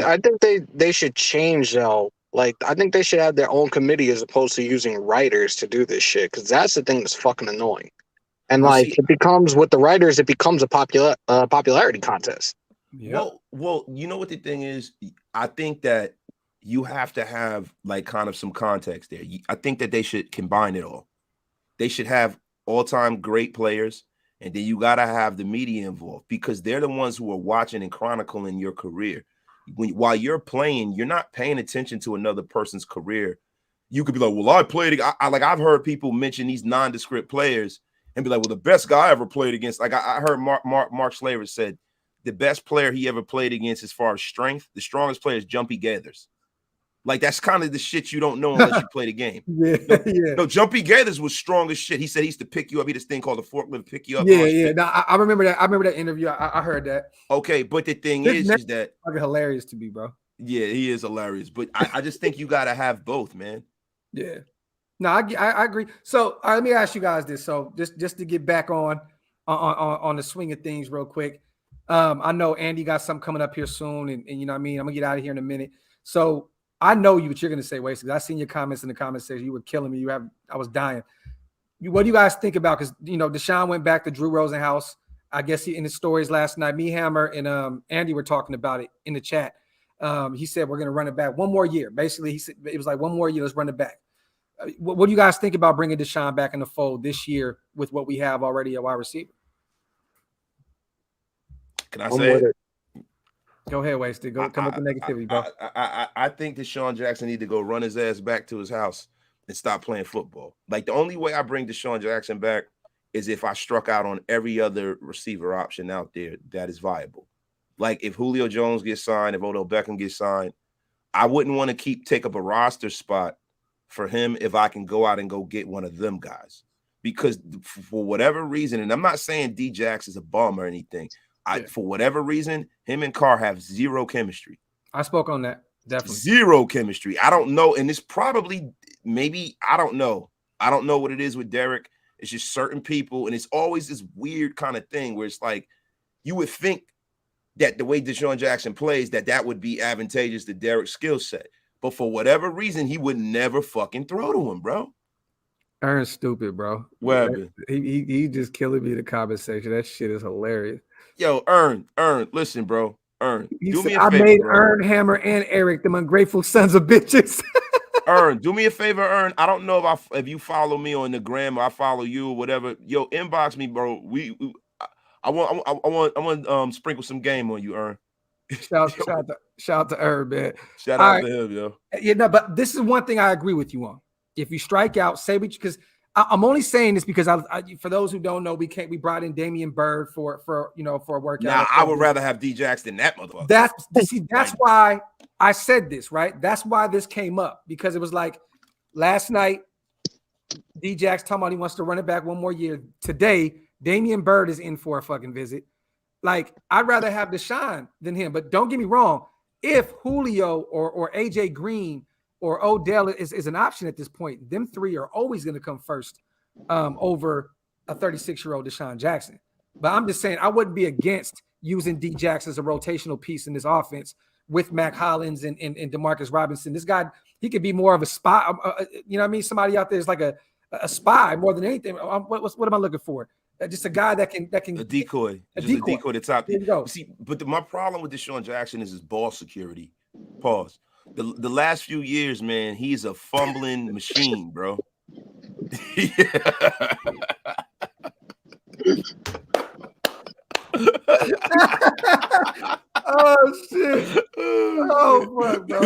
they should change though. Like, I think they should have their own committee as opposed to using writers to do this shit, because that's the thing that's fucking annoying. And it becomes with the writers, it becomes a popularity contest. Yeah. Well, you know what the thing is? I think that you have to have like kind of some context there. I think that they should combine it all. They should have all-time great players, and then you got to have the media involved, because they're the ones who are watching and chronicling your career. While you're playing, you're not paying attention to another person's career. You could be like, well, I played. I've heard people mention these nondescript players and be like, well, the best guy I ever played against. Like I heard Mark Slaver said the best player he ever played against as far as strength, the strongest player is Jumpy Gathers. Like, that's kind of the shit you don't know unless you play the game. No, Jumpy Gathers was strong as shit. He said he used to pick you up. He had this thing called the forklift, pick you up. Yeah. No, I remember that. I remember that interview. I heard that. Okay, but the thing is that fucking hilarious to me, bro. Yeah, he is hilarious. But I just think you got to have both, man. Yeah. No, I agree. So let me ask you guys this. So just to get back on the swing of things real quick. I know Andy got something coming up here soon, and you know what I mean? I'm gonna get out of here in a minute. So I know what you're gonna say, Waste, because I seen your comments in the comment section. You were killing me. I was dying. What do you guys think about? Because DeSean went back to Drew Rosenhaus. I guess in his stories last night, me, Hammer, and Andy were talking about it in the chat. He said we're gonna run it back one more year. Basically, he said it was like 1 more year. Let's run it back. What do you guys think about bringing DeSean back in the fold this year with what we have already at wide receiver? Can I say it? Go ahead, Wasted. Come with the negativity, bro. I think DeSean Jackson need to go run his ass back to his house and stop playing football. Like, the only way I bring DeSean Jackson back is if I struck out on every other receiver option out there that is viable. Like, if Julio Jones gets signed, if Odell Beckham gets signed, I wouldn't want to take up a roster spot for him if I can go out and go get one of them guys. Because for whatever reason, and I'm not saying D-Jax is a bum or anything, for whatever reason, him and Carr have zero chemistry. I spoke on that. Definitely. Zero chemistry. I don't know. And it's probably, maybe, I don't know. I don't know what it is with Derek. It's just certain people. And it's always this weird kind of thing where it's like, you would think that the way DeSean Jackson plays, that would be advantageous to Derek's skill set. But for whatever reason, he would never fucking throw to him, bro. Ern's stupid, bro. What? He just killing me in the comment section. That shit is hilarious. Yo, Ern, listen, bro. Ern, He do said, me a I favor, made bro. Ern, Hammer, and Eric, them ungrateful sons of bitches. Ern, do me a favor, Ern. I don't know if you follow me on the gram or I follow you or whatever. Yo, inbox me, bro. I want sprinkle some game on you, Ern. Shout out to Ern, man. Shout All out right. to him, yo. Yeah, no, but this is one thing I agree with you on. If you strike out, say what, because I'm only saying this because for those who don't know, we brought in Damiere Byrd for a workout. Now I would rather have D-Jax than that motherfucker. That's why I said this, right? That's why this came up, because it was like last night, D-Jax talking about he wants to run it back one more year. Today, Damiere Byrd is in for a fucking visit. Like, I'd rather have DeSean than him. But don't get me wrong. If Julio or AJ Green or Odell is an option at this point, them three are always going to come first over a 36-year-old DeSean Jackson. But I'm just saying I wouldn't be against using D-Jax as a rotational piece in this offense with Mac Hollins and Demarcus Robinson. This guy, he could be more of a spy. You know what I mean? Somebody out there is like a spy more than anything. What am I looking for? Just a guy that can a decoy, a decoy to top. There you go. See, but my problem with DeSean Jackson is his ball security. Pause. The last few years, man, he's a fumbling machine, bro. Oh shit! Oh fuck, bro.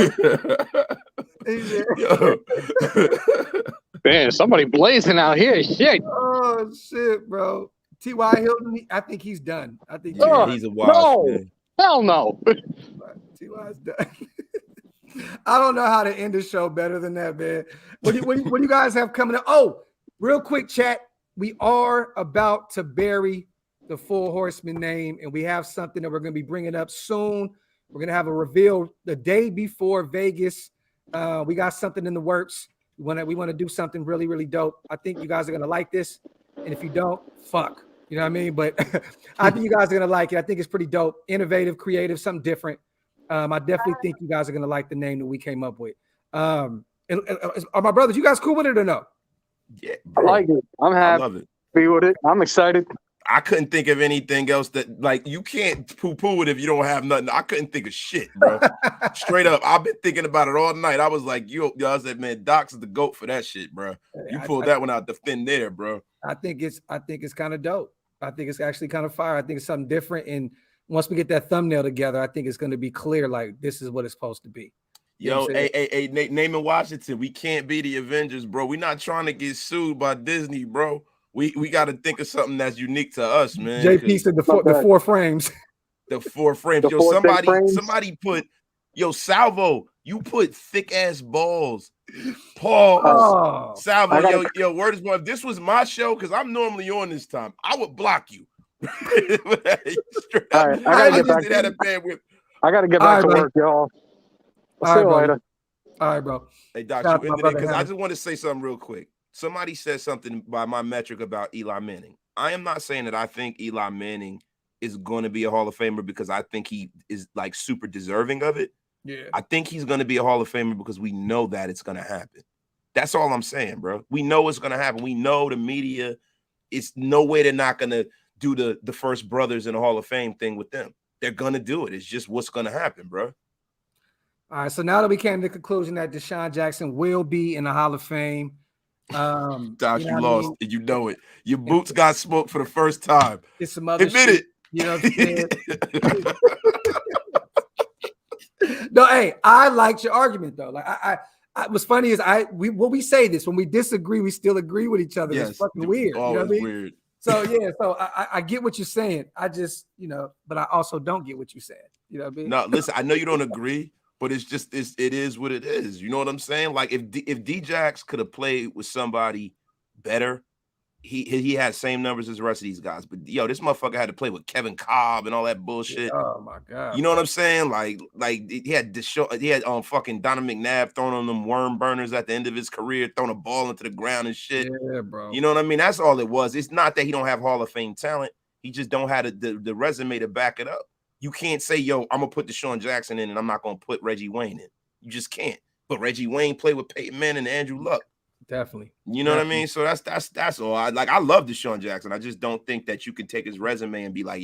Man, somebody blazing out here. Shit. Oh shit, bro. T.Y. Hilton, I think he's done. I think he's a wild man. Hell no. T.Y.'s done. I don't know how to end the show better than that, man. What do you guys have coming up? Oh, real quick, chat. We are about to bury the Full Horseman name, and we have something that we're going to be bringing up soon. We're going to have a reveal the day before Vegas. We got something in the works. We want to do something really, really dope. I think you guys are going to like this. And if you don't, fuck. You know what I mean? But I think you guys are going to like it. I think it's pretty dope, innovative, creative, something different. I definitely think you guys are going to like the name that we came up with. Are my brothers, you guys cool with it or no? Yeah, bro. I like it. I'm happy. I love it. With it. I'm excited. I couldn't think of anything else that, like, you can't poo-poo it if you don't have nothing. I couldn't think of shit, bro. Straight up. I've been thinking about it all night. I was like, I said, man, Doc's is the GOAT for that shit, bro. You pulled that one out the thin there, bro. I think it's kind of dope. I think it's actually kind of fire. I think it's something different. And once we get that thumbnail together, I think it's going to be clear, like, this is what it's supposed to be. Yo, hey, Naaman Washington, we can't be the Avengers, bro. We're not trying to get sued by Disney, bro. We got to think of something that's unique to us, man. JP said the four frames. The 4 frames. Yo, somebody put, Salvo, you put thick ass balls. Pause. Salvo, yo, word is born. If this was my show, because I'm normally on this time, I would block you. All right, I gotta get back to work, y'all. I'll see you later. All right, bro. Hey, Doc, you ended it because I just want to say something real quick. Somebody said something by my metric about Eli Manning. I am not saying that I think Eli Manning is going to be a Hall of Famer because I think he is like super deserving of it. Yeah. I think he's going to be a Hall of Famer because we know that it's going to happen. That's all I'm saying, bro. We know it's going to happen. We know the media, it's no way they're not going to do the First Brothers in the Hall of Fame thing with them. They're going to do it. It's just what's going to happen, bro. All right. So now that we came to the conclusion that DeSean Jackson will be in the Hall of Fame. Doc, you lost, and you know it. Your boots got smoked for the first time. It's some other Admit shit. it. You know what I'm saying? No, hey, I liked your argument though. Like I what's funny is we say this when we disagree, we still agree with each other. Yes, it's fucking weird. You know what I mean? Weird. So yeah, so I get what you're saying. I just, but I also don't get what you're saying. You know what I mean? No, listen, I know you don't agree. But it is what it is. You know what I'm saying? Like if D-Jax could have played with somebody better, he had same numbers as the rest of these guys. But this motherfucker had to play with Kevin Cobb and all that bullshit. Oh my god! You know what I'm saying? Like he had fucking Donovan McNabb throwing on them worm burners at the end of his career, throwing a ball into the ground and shit. Yeah, bro. You know what I mean? That's all it was. It's not that he don't have Hall of Fame talent. He just don't have the resume to back it up. You can't say, I'm going to put DeSean Jackson in and I'm not going to put Reggie Wayne in. You just can't. But Reggie Wayne played with Peyton Manning and Andrew Luck. Definitely. You know what I mean? So that's all. I love DeSean Jackson. I just don't think that you can take his resume and be like,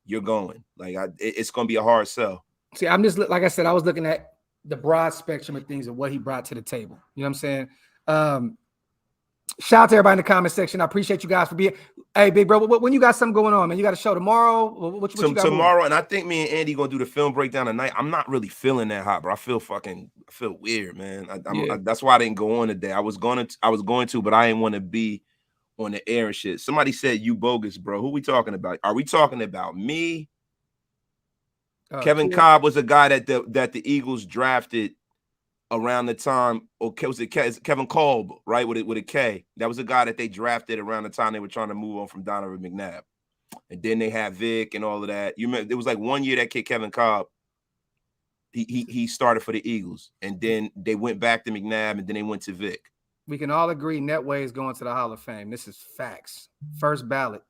you're going. Like it's going to be a hard sell. See, I'm just like I said, I was looking at the broad spectrum of things and what he brought to the table. You know what I'm saying? Shout out to everybody in the comment section. I appreciate you guys for being. Hey, big bro, when you got something going on, man? You got a show tomorrow? What you got tomorrow, and I think me and Andy gonna do the film breakdown tonight. I'm not really feeling that hot, bro. I feel weird, man. That's why I didn't go on today. I was going to, but I didn't want to be on the air and shit. Somebody said you bogus, bro. Who we talking about? Are we talking about me? Kevin Cobb was a guy that the Eagles drafted around the time, or was it Kevin Kolb, right? With a K. That was a guy that they drafted around the time they were trying to move on from Donovan McNabb. And then they had Vic and all of that. You remember, it was like 1 year that kid Kevin Cobb, he started for the Eagles. And then they went back to McNabb, and then they went to Vic. We can all agree Netway is going to the Hall of Fame. This is facts. First ballot.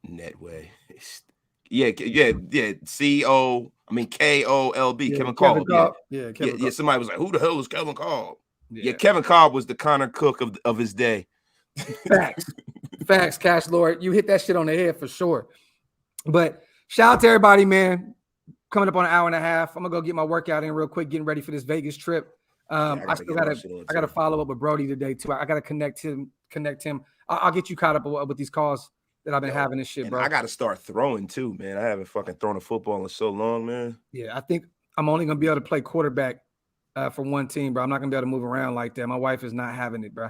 Netway. Yeah. Kolb. Kevin Kolb. Yeah. Somebody was like, "Who the hell is Kevin Kolb?" Yeah, Kevin Kolb was the Connor Cook of his day. Facts, Cash Lord. You hit that shit on the head for sure. But shout out to everybody, man. Coming up on an hour and a half. I'm gonna go get my workout in real quick, getting ready for this Vegas trip. I gotta follow up with Brody today too. I gotta connect him. I'll get you caught up with these calls that I've been having and shit, bro. I got to start throwing too, man. I haven't fucking thrown a football in so long, man. Yeah, I think I'm only going to be able to play quarterback for one team, bro. I'm not going to be able to move around like that. My wife is not having it, bro.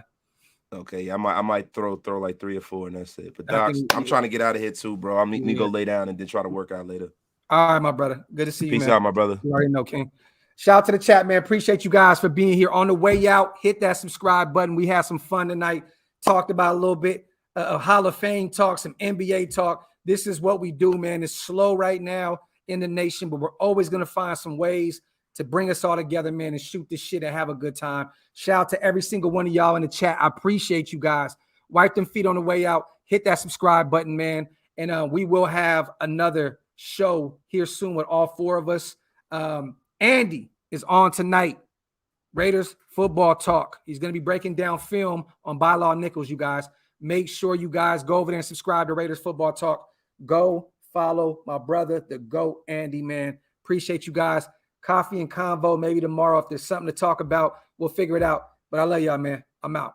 Okay, I might throw like 3 or 4 and that's it. But Doc, I'm trying to get out of here too, bro. I'm need to go lay down and then try to work out later. All right, my brother. Good to see you, man. Peace out, my brother. You already know, King. Shout out to the chat, man. Appreciate you guys for being here. On the way out, hit that subscribe button. We had some fun tonight. Talked about a little bit of Hall of Fame talk, some NBA talk. This is what we do, man. It's slow right now in the nation, but we're always going to find some ways to bring us all together, man, and shoot this shit and have a good time. Shout out to every single one of y'all in the chat. I appreciate you guys. Wipe them feet on the way out. Hit that subscribe button, man. And we will have another show here soon with all 4 of us. Andy is on tonight. Raiders football talk. He's going to be breaking down film on By Law Nichols, you guys. Make sure you guys go over there and subscribe to Raiders Football Talk. Go follow my brother, the GOAT, Andy, man. Appreciate you guys. Coffee and convo maybe tomorrow. If there's something to talk about, we'll figure it out. But I love y'all, man. I'm out.